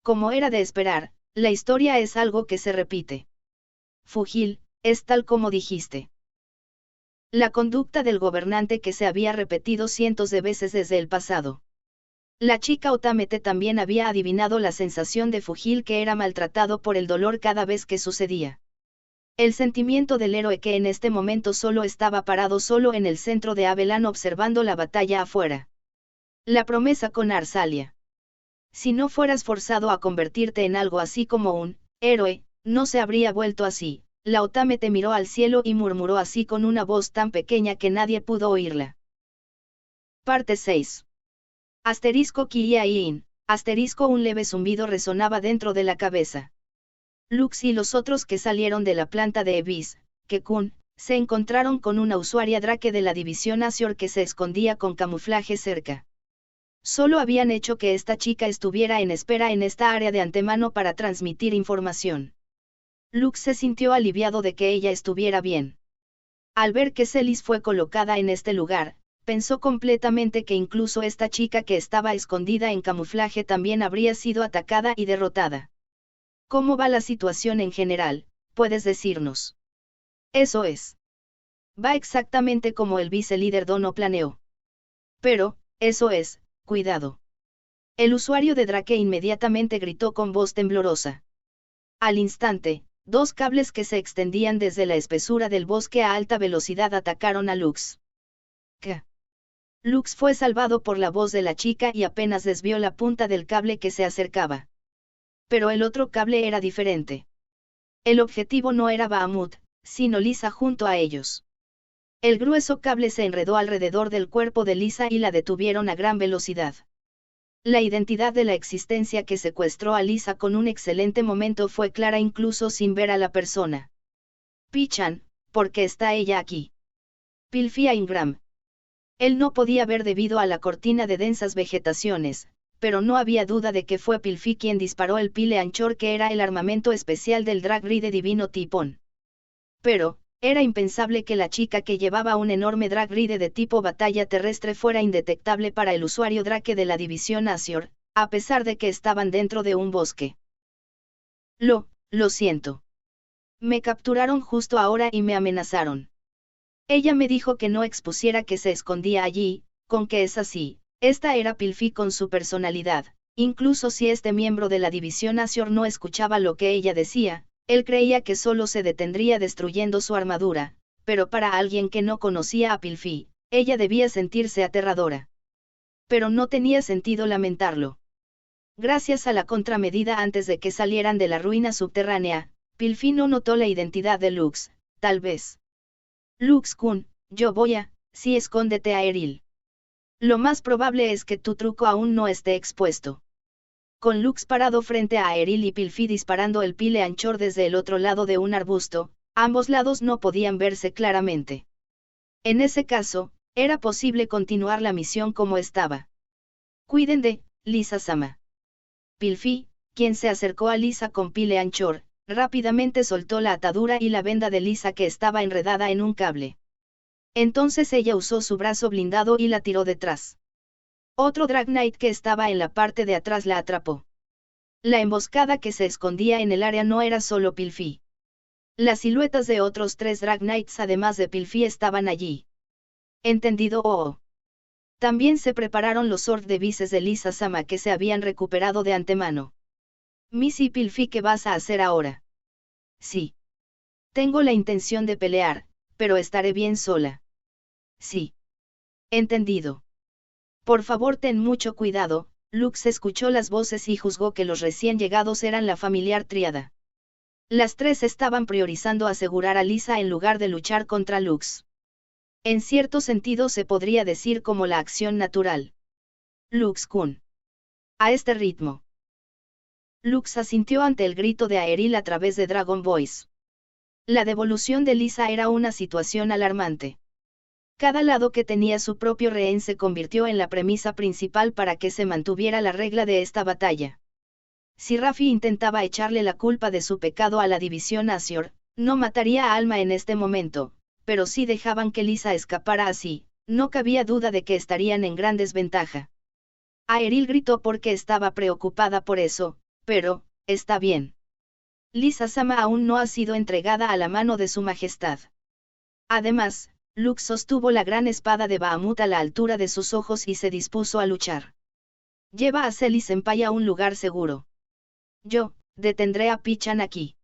Como era de esperar, la historia es algo que se repite. Fugil, es tal como dijiste. La conducta del gobernante que se había repetido cientos de veces desde el pasado. La chica Otamete también había adivinado la sensación de Fugil que era maltratado por el dolor cada vez que sucedía. El sentimiento del héroe que en este momento solo estaba parado solo en el centro de Abelan observando la batalla afuera. La promesa con Arsalia. Si no fueras forzado a convertirte en algo así como un héroe, no se habría vuelto así. La Otamete miró al cielo y murmuró así con una voz tan pequeña que nadie pudo oírla. Parte 6. Asterisco Kiyain, asterisco un leve zumbido resonaba dentro de la cabeza. Lux y los otros que salieron de la planta de Ebis, Kekun, se encontraron con una usuaria drake de la división Azure que se escondía con camuflaje cerca. Solo habían hecho que esta chica estuviera en espera en esta área de antemano para transmitir información. Lux se sintió aliviado de que ella estuviera bien. Al ver que Celis fue colocada en este lugar, pensó completamente que incluso esta chica que estaba escondida en camuflaje también habría sido atacada y derrotada. ¿Cómo va la situación en general? ¿Puedes decirnos? Eso es. Va exactamente como el vicelíder Dono planeó. Pero, eso es, cuidado. El usuario de Drake inmediatamente gritó con voz temblorosa. Al instante, dos cables que se extendían desde la espesura del bosque a alta velocidad atacaron a Lux. ¿Qué? Lux fue salvado por la voz de la chica y apenas desvió la punta del cable que se acercaba. Pero el otro cable era diferente. El objetivo no era Bahamut, sino Lisa junto a ellos. El grueso cable se enredó alrededor del cuerpo de Lisa y la detuvieron a gran velocidad. La identidad de la existencia que secuestró a Lisa con un excelente momento fue clara incluso sin ver a la persona. Pichan, ¿por qué está ella aquí? Pilfia Ingram. Él no podía ver debido a la cortina de densas vegetaciones, pero no había duda de que fue Pilfi quien disparó el pile anchor que era el armamento especial del Drag Ride divino Tipón. Pero, era impensable que la chica que llevaba un enorme Drag Ride de tipo batalla terrestre fuera indetectable para el usuario Drake de la división Azure, a pesar de que estaban dentro de un bosque. Lo siento. Me capturaron justo ahora y me amenazaron. Ella me dijo que no expusiera que se escondía allí, con que es así, esta era Pilfi con su personalidad, incluso si este miembro de la división Azure no escuchaba lo que ella decía. Él creía que solo se detendría destruyendo su armadura, pero para alguien que no conocía a Pilfi, ella debía sentirse aterradora. Pero no tenía sentido lamentarlo. Gracias a la contramedida antes de que salieran de la ruina subterránea, Pilfi no notó la identidad de Lux, tal vez. Lux-kun, yo voy a, sí, escóndete a Eril. Lo más probable es que tu truco aún no esté expuesto. Con Lux parado frente a Aeril y Pilfi disparando el pile anchor desde el otro lado de un arbusto, ambos lados no podían verse claramente. En ese caso, era posible continuar la misión como estaba. Cuiden de Lisa-sama. Pilfi, quien se acercó a Lisa con Pile Anchor, rápidamente soltó la atadura y la venda de Lisa que estaba enredada en un cable. Entonces ella usó su brazo blindado y la tiró detrás. Otro Drag Knight que estaba en la parte de atrás la atrapó. La emboscada que se escondía en el área no era solo Pilfi. Las siluetas de otros 3 Drag Knights además de Pilfi estaban allí. ¿Entendido? También se prepararon los Sword Devices de Lisa Sama que se habían recuperado de antemano. Missy Pilfi, ¿qué vas a hacer ahora? Sí. Tengo la intención de pelear, pero estaré bien sola. Sí. Entendido. Por favor, ten mucho cuidado. Lux escuchó las voces y juzgó que los recién llegados eran la familiar tríada. Las 3 estaban priorizando asegurar a Lisa en lugar de luchar contra Lux. En cierto sentido se podría decir como la acción natural. Lux-kun. A este ritmo. Lux asintió ante el grito de Aeril a través de Dragon Voice. La devolución de Lisa era una situación alarmante. Cada lado que tenía su propio rehén se convirtió en la premisa principal para que se mantuviera la regla de esta batalla. Si Raffi intentaba echarle la culpa de su pecado a la división Azure, no mataría a Alma en este momento, pero si dejaban que Lisa escapara así, no cabía duda de que estarían en gran desventaja. Aeril gritó porque estaba preocupada por eso, pero, está bien. Lisa Sama aún no ha sido entregada a la mano de su majestad. Además, Lux sostuvo la gran espada de Bahamut a la altura de sus ojos y se dispuso a luchar. Lleva a Selly Senpai a un lugar seguro. Yo, detendré a Pichan aquí.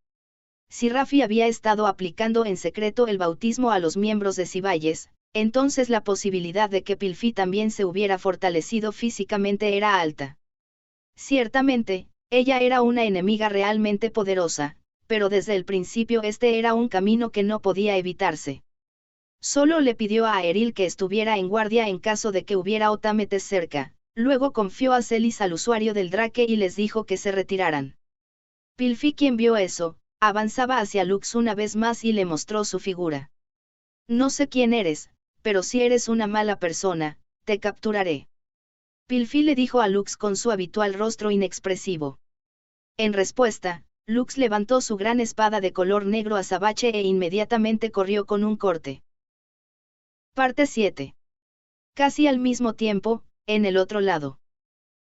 Si Raffi había estado aplicando en secreto el bautismo a los miembros de Ciballes, entonces la posibilidad de que Pilfi también se hubiera fortalecido físicamente era alta. Ciertamente, ella era una enemiga realmente poderosa, pero desde el principio este era un camino que no podía evitarse. Solo le pidió a Aeril que estuviera en guardia en caso de que hubiera otametes cerca, luego confió a Celis al usuario del Drake y les dijo que se retiraran. Pilfi, quien vio eso, avanzaba hacia Lux una vez más y le mostró su figura. No sé quién eres, pero si eres una mala persona, te capturaré. Pilfi le dijo a Lux con su habitual rostro inexpresivo. En respuesta, Lux levantó su gran espada de color negro azabache e inmediatamente corrió con un corte. Parte 7. Casi al mismo tiempo, en el otro lado.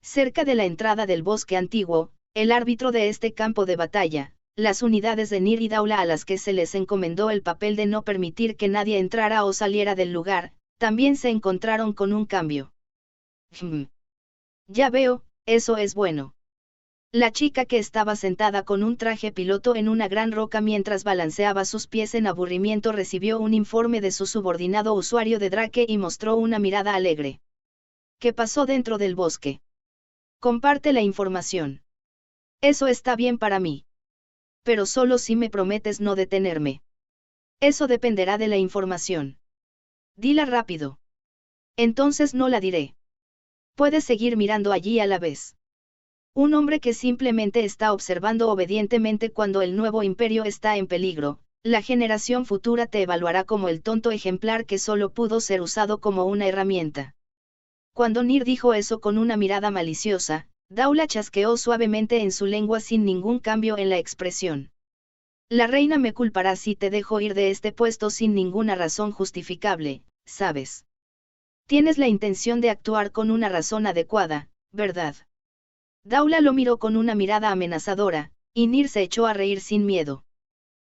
Cerca de la entrada del bosque antiguo, el árbitro de este campo de batalla, las unidades de Nir y Daula a las que se les encomendó el papel de no permitir que nadie entrara o saliera del lugar, también se encontraron con un cambio. Ya veo, eso es bueno. La chica que estaba sentada con un traje piloto en una gran roca mientras balanceaba sus pies en aburrimiento recibió un informe de su subordinado usuario de Drake y mostró una mirada alegre. ¿Qué pasó dentro del bosque? Comparte la información. Eso está bien para mí. Pero solo si me prometes no detenerme. Eso dependerá de la información. Dila rápido. Entonces no la diré. Puedes seguir mirando allí a la vez. Un hombre que simplemente está observando obedientemente cuando el nuevo imperio está en peligro, la generación futura te evaluará como el tonto ejemplar que solo pudo ser usado como una herramienta. Cuando Nir dijo eso con una mirada maliciosa, Daula chasqueó suavemente en su lengua sin ningún cambio en la expresión. La reina me culpará si te dejo ir de este puesto sin ninguna razón justificable, ¿sabes? Tienes la intención de actuar con una razón adecuada, ¿verdad? Daula lo miró con una mirada amenazadora, y Nir se echó a reír sin miedo.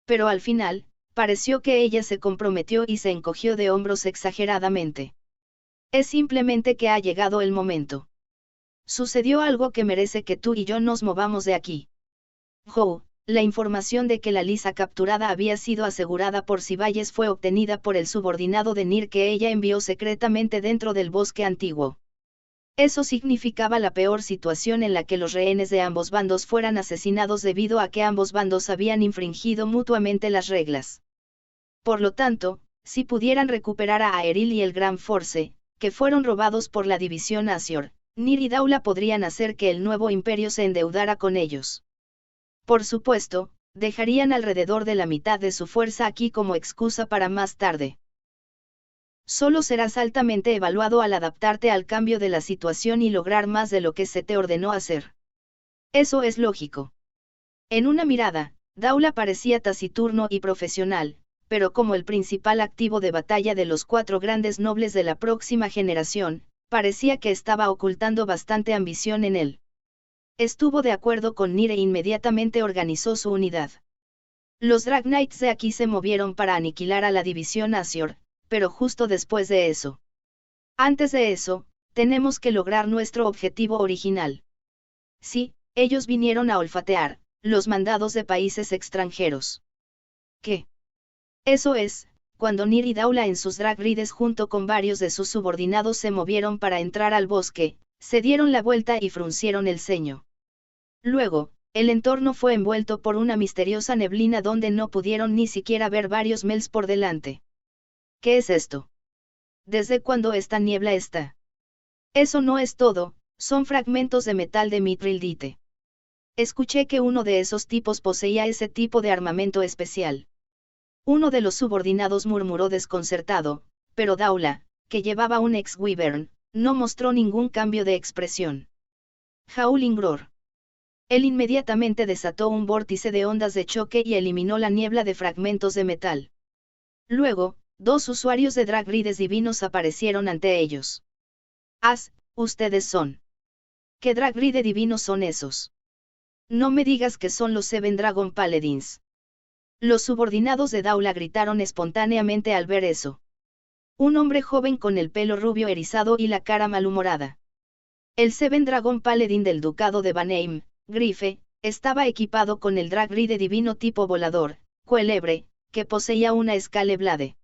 Pero al final, pareció que ella se comprometió y se encogió de hombros exageradamente. Es simplemente que ha llegado el momento. Sucedió algo que merece que tú y yo nos movamos de aquí. La información de que la Lisa capturada había sido asegurada por Ciballes fue obtenida por el subordinado de Nir que ella envió secretamente dentro del bosque antiguo. Eso significaba la peor situación en la que los rehenes de ambos bandos fueran asesinados debido a que ambos bandos habían infringido mutuamente las reglas. Por lo tanto, si pudieran recuperar a Aeril y el Gran Force, que fueron robados por la división Azure, Nir y Daula podrían hacer que el nuevo imperio se endeudara con ellos. Por supuesto, dejarían alrededor de la mitad de su fuerza aquí como excusa para más tarde. Solo serás altamente evaluado al adaptarte al cambio de la situación y lograr más de lo que se te ordenó hacer. Eso es lógico. En una mirada, Daula parecía taciturno y profesional, pero como el principal activo de batalla de los 4 grandes nobles de la próxima generación, parecía que estaba ocultando bastante ambición en él. Estuvo de acuerdo con Nir e inmediatamente organizó su unidad. Los Drag Knights de aquí se movieron para aniquilar a la división Azure, pero justo después de eso. Antes de eso, tenemos que lograr nuestro objetivo original. Sí, ellos vinieron a olfatear los mandados de países extranjeros. ¿Qué? Eso es, cuando Nir y Daula en sus drag rides junto con varios de sus subordinados se movieron para entrar al bosque, se dieron la vuelta y fruncieron el ceño. Luego, el entorno fue envuelto por una misteriosa neblina donde no pudieron ni siquiera ver varios mels por delante. ¿Qué es esto? ¿Desde cuándo esta niebla está? Eso no es todo, son fragmentos de metal de mitrildite. Escuché que uno de esos tipos poseía ese tipo de armamento especial. Uno de los subordinados murmuró desconcertado, pero Daula, que llevaba un ex-wyvern, no mostró ningún cambio de expresión. Howling Roar. Él inmediatamente desató un vórtice de ondas de choque y eliminó la niebla de fragmentos de metal. Luego, 2 usuarios de drag rides divinos aparecieron ante ellos. Ustedes son. ¿Qué drag ride divinos son esos? No me digas que son los Seven Dragon Paladins. Los subordinados de Daula gritaron espontáneamente al ver eso. Un hombre joven con el pelo rubio erizado y la cara malhumorada. El Seven Dragon Paladin del Ducado de Vanheim, Grife, estaba equipado con el drag ride divino tipo volador, Cuelebre, que poseía una Scale Blade.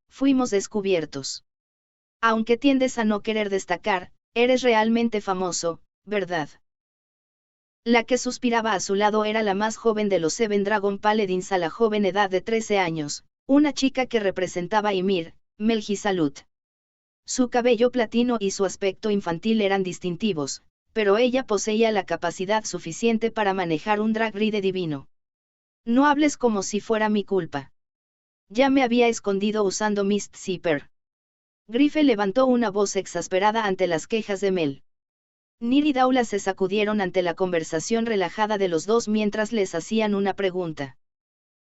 Fuimos descubiertos. Aunque tiendes a no querer destacar, eres realmente famoso, ¿verdad? La que suspiraba a su lado era la más joven de los Seven Dragon Paladins a la joven edad de 13 años, una chica que representaba a Ymir, Melgisalut. Su cabello platino y su aspecto infantil eran distintivos, pero ella poseía la capacidad suficiente para manejar un drag ride divino. No hables como si fuera mi culpa. Ya me había escondido usando Mist Zipper. Grife levantó una voz exasperada ante las quejas de Mel. Nir y Daula se sacudieron ante la conversación relajada de los dos mientras les hacían una pregunta.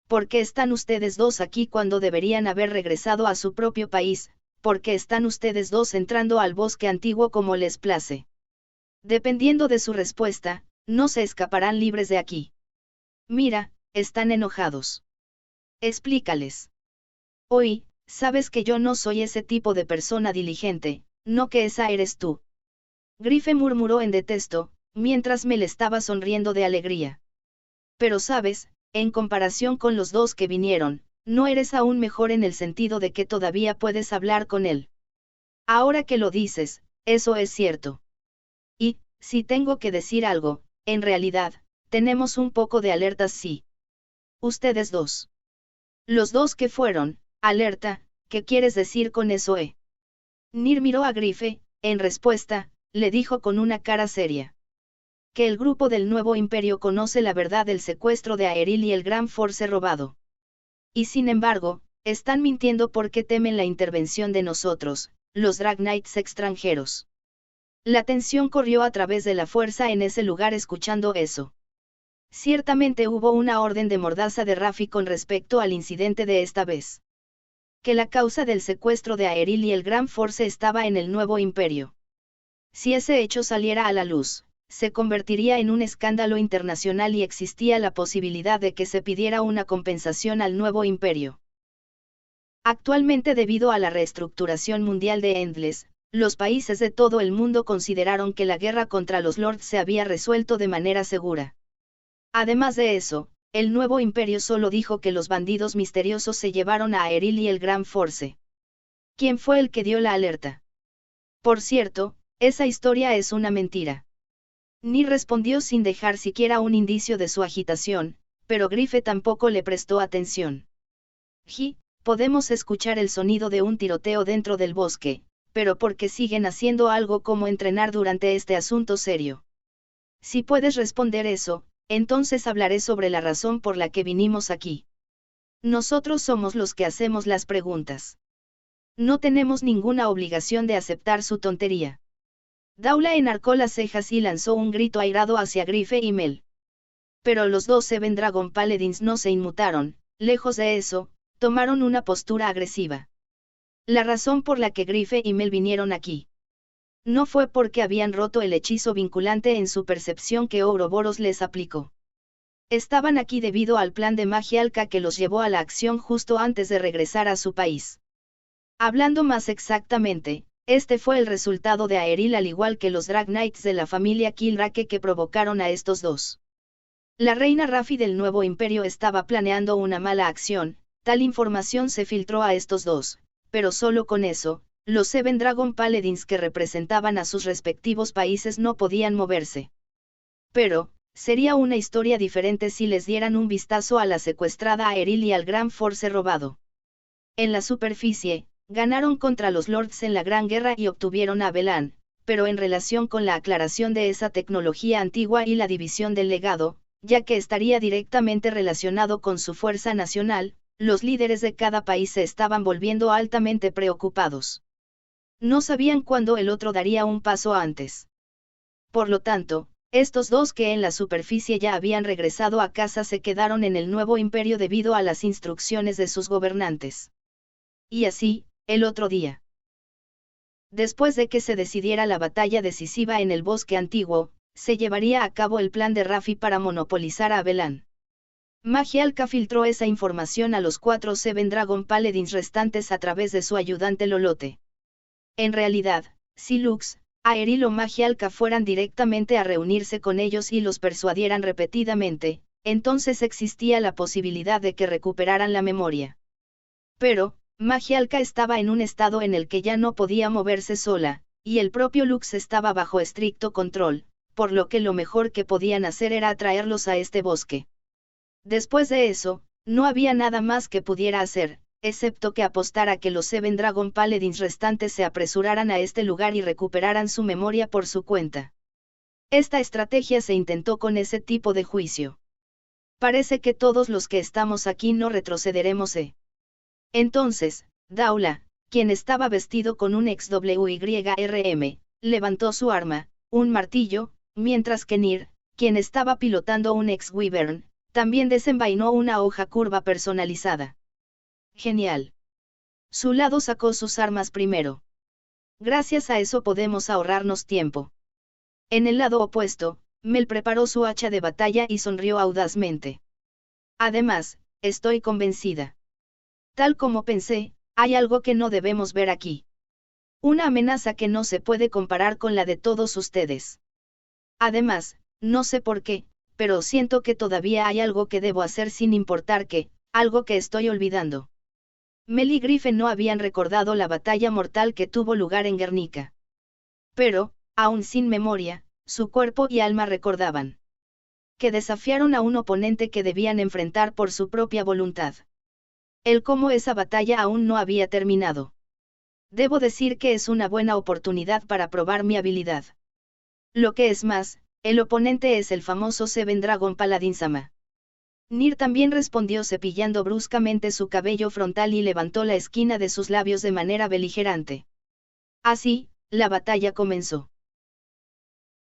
¿Por qué están ustedes dos aquí cuando deberían haber regresado a su propio país? ¿Por qué están ustedes dos entrando al bosque antiguo como les place? Dependiendo de su respuesta, no se escaparán libres de aquí. Mira, están enojados. Explícales. Oí, sabes que yo no soy ese tipo de persona diligente, no que esa eres tú. Grife murmuró en detesto, mientras Mel estaba sonriendo de alegría. Pero sabes, en comparación con los dos que vinieron, no eres aún mejor en el sentido de que todavía puedes hablar con él. Ahora que lo dices, eso es cierto. Y, si tengo que decir algo, en realidad, tenemos un poco de alertas sí. Ustedes dos. Los dos que fueron, alerta, ¿qué quieres decir con eso Nir miró a Grife, en respuesta, le dijo con una cara seria. Que el grupo del Nuevo Imperio conoce la verdad del secuestro de Aeril y el Gran Force robado. Y sin embargo, están mintiendo porque temen la intervención de nosotros, los Drag Knights extranjeros. La tensión corrió a través de la fuerza en ese lugar escuchando eso. Ciertamente hubo una orden de mordaza de Raffi con respecto al incidente de esta vez. Que la causa del secuestro de Aeril y el Gran Force estaba en el Nuevo Imperio. Si ese hecho saliera a la luz, se convertiría en un escándalo internacional y existía la posibilidad de que se pidiera una compensación al Nuevo Imperio. Actualmente, debido a la reestructuración mundial de Endless, los países de todo el mundo consideraron que la guerra contra los Lords se había resuelto de manera segura. Además de eso, el Nuevo Imperio solo dijo que los bandidos misteriosos se llevaron a Aeril y el Gran Force. ¿Quién fue el que dio la alerta? Por cierto, esa historia es una mentira. Ni respondió sin dejar siquiera un indicio de su agitación, pero Grife tampoco le prestó atención. Podemos escuchar el sonido de un tiroteo dentro del bosque, pero ¿por qué siguen haciendo algo como entrenar durante este asunto serio? Si puedes responder eso, entonces hablaré sobre la razón por la que vinimos aquí. Nosotros somos los que hacemos las preguntas. No tenemos ninguna obligación de aceptar su tontería. Daula enarcó las cejas y lanzó un grito airado hacia Grife y Mel. Pero los dos Seven Dragon Paladins no se inmutaron, lejos de eso, tomaron una postura agresiva. La razón por la que Grife y Mel vinieron aquí no fue porque habían roto el hechizo vinculante en su percepción que Ouroboros les aplicó. Estaban aquí debido al plan de magia alca que los llevó a la acción justo antes de regresar a su país. Hablando más exactamente, este fue el resultado de Aeril al igual que los Drag Knights de la familia Kilrake que provocaron a estos dos. La reina Rafi del Nuevo Imperio estaba planeando una mala acción, tal información se filtró a estos dos, pero solo con eso, los Seven Dragon Paladins que representaban a sus respectivos países no podían moverse. Pero, sería una historia diferente si les dieran un vistazo a la secuestrada Aeril y al Gran Force robado. En la superficie, ganaron contra los Lords en la Gran Guerra y obtuvieron a Abelan, pero en relación con la aclaración de esa tecnología antigua y la división del legado, ya que estaría directamente relacionado con su fuerza nacional, los líderes de cada país se estaban volviendo altamente preocupados. No sabían cuándo el otro daría un paso antes. Por lo tanto, estos dos que en la superficie ya habían regresado a casa se quedaron en el nuevo imperio debido a las instrucciones de sus gobernantes. Y así, el otro día. Después de que se decidiera la batalla decisiva en el bosque antiguo, se llevaría a cabo el plan de Rafi para monopolizar a Abelan. Magia Alca filtró esa información a los 4 Seven Dragon Paladins restantes a través de su ayudante Lolote. En realidad, si Lux, Aeril o Magia Alca fueran directamente a reunirse con ellos y los persuadieran repetidamente, entonces existía la posibilidad de que recuperaran la memoria. Pero, Magia Alca estaba en un estado en el que ya no podía moverse sola, y el propio Lux estaba bajo estricto control, por lo que lo mejor que podían hacer era atraerlos a este bosque. Después de eso, no había nada más que pudiera hacer, excepto que apostar a que los Seven Dragon Paladins restantes se apresuraran a este lugar y recuperaran su memoria por su cuenta. Esta estrategia se intentó con ese tipo de juicio. Parece que todos los que estamos aquí no retrocederemos. Entonces, Daula, quien estaba vestido con un XWYRM, levantó su arma, un martillo, mientras que Nir, quien estaba pilotando un X-Wyvern, también desenvainó una hoja curva personalizada. Genial. Su lado sacó sus armas primero. Gracias a eso podemos ahorrarnos tiempo. En el lado opuesto, Mel preparó su hacha de batalla y sonrió audazmente. Además, estoy convencida. Tal como pensé, hay algo que no debemos ver aquí. Una amenaza que no se puede comparar con la de todos ustedes. Además, no sé por qué, pero siento que todavía hay algo que debo hacer sin importar qué, algo que estoy olvidando. Mel y Griffin no habían recordado la batalla mortal que tuvo lugar en Guernica. Pero, aún sin memoria, su cuerpo y alma recordaban. Que desafiaron a un oponente que debían enfrentar por su propia voluntad. El cómo esa batalla aún no había terminado. Debo decir que es una buena oportunidad para probar mi habilidad. Lo que es más, el oponente es el famoso Seven Dragon Paladin Sama. Nir también respondió cepillando bruscamente su cabello frontal y levantó la esquina de sus labios de manera beligerante. Así, la batalla comenzó.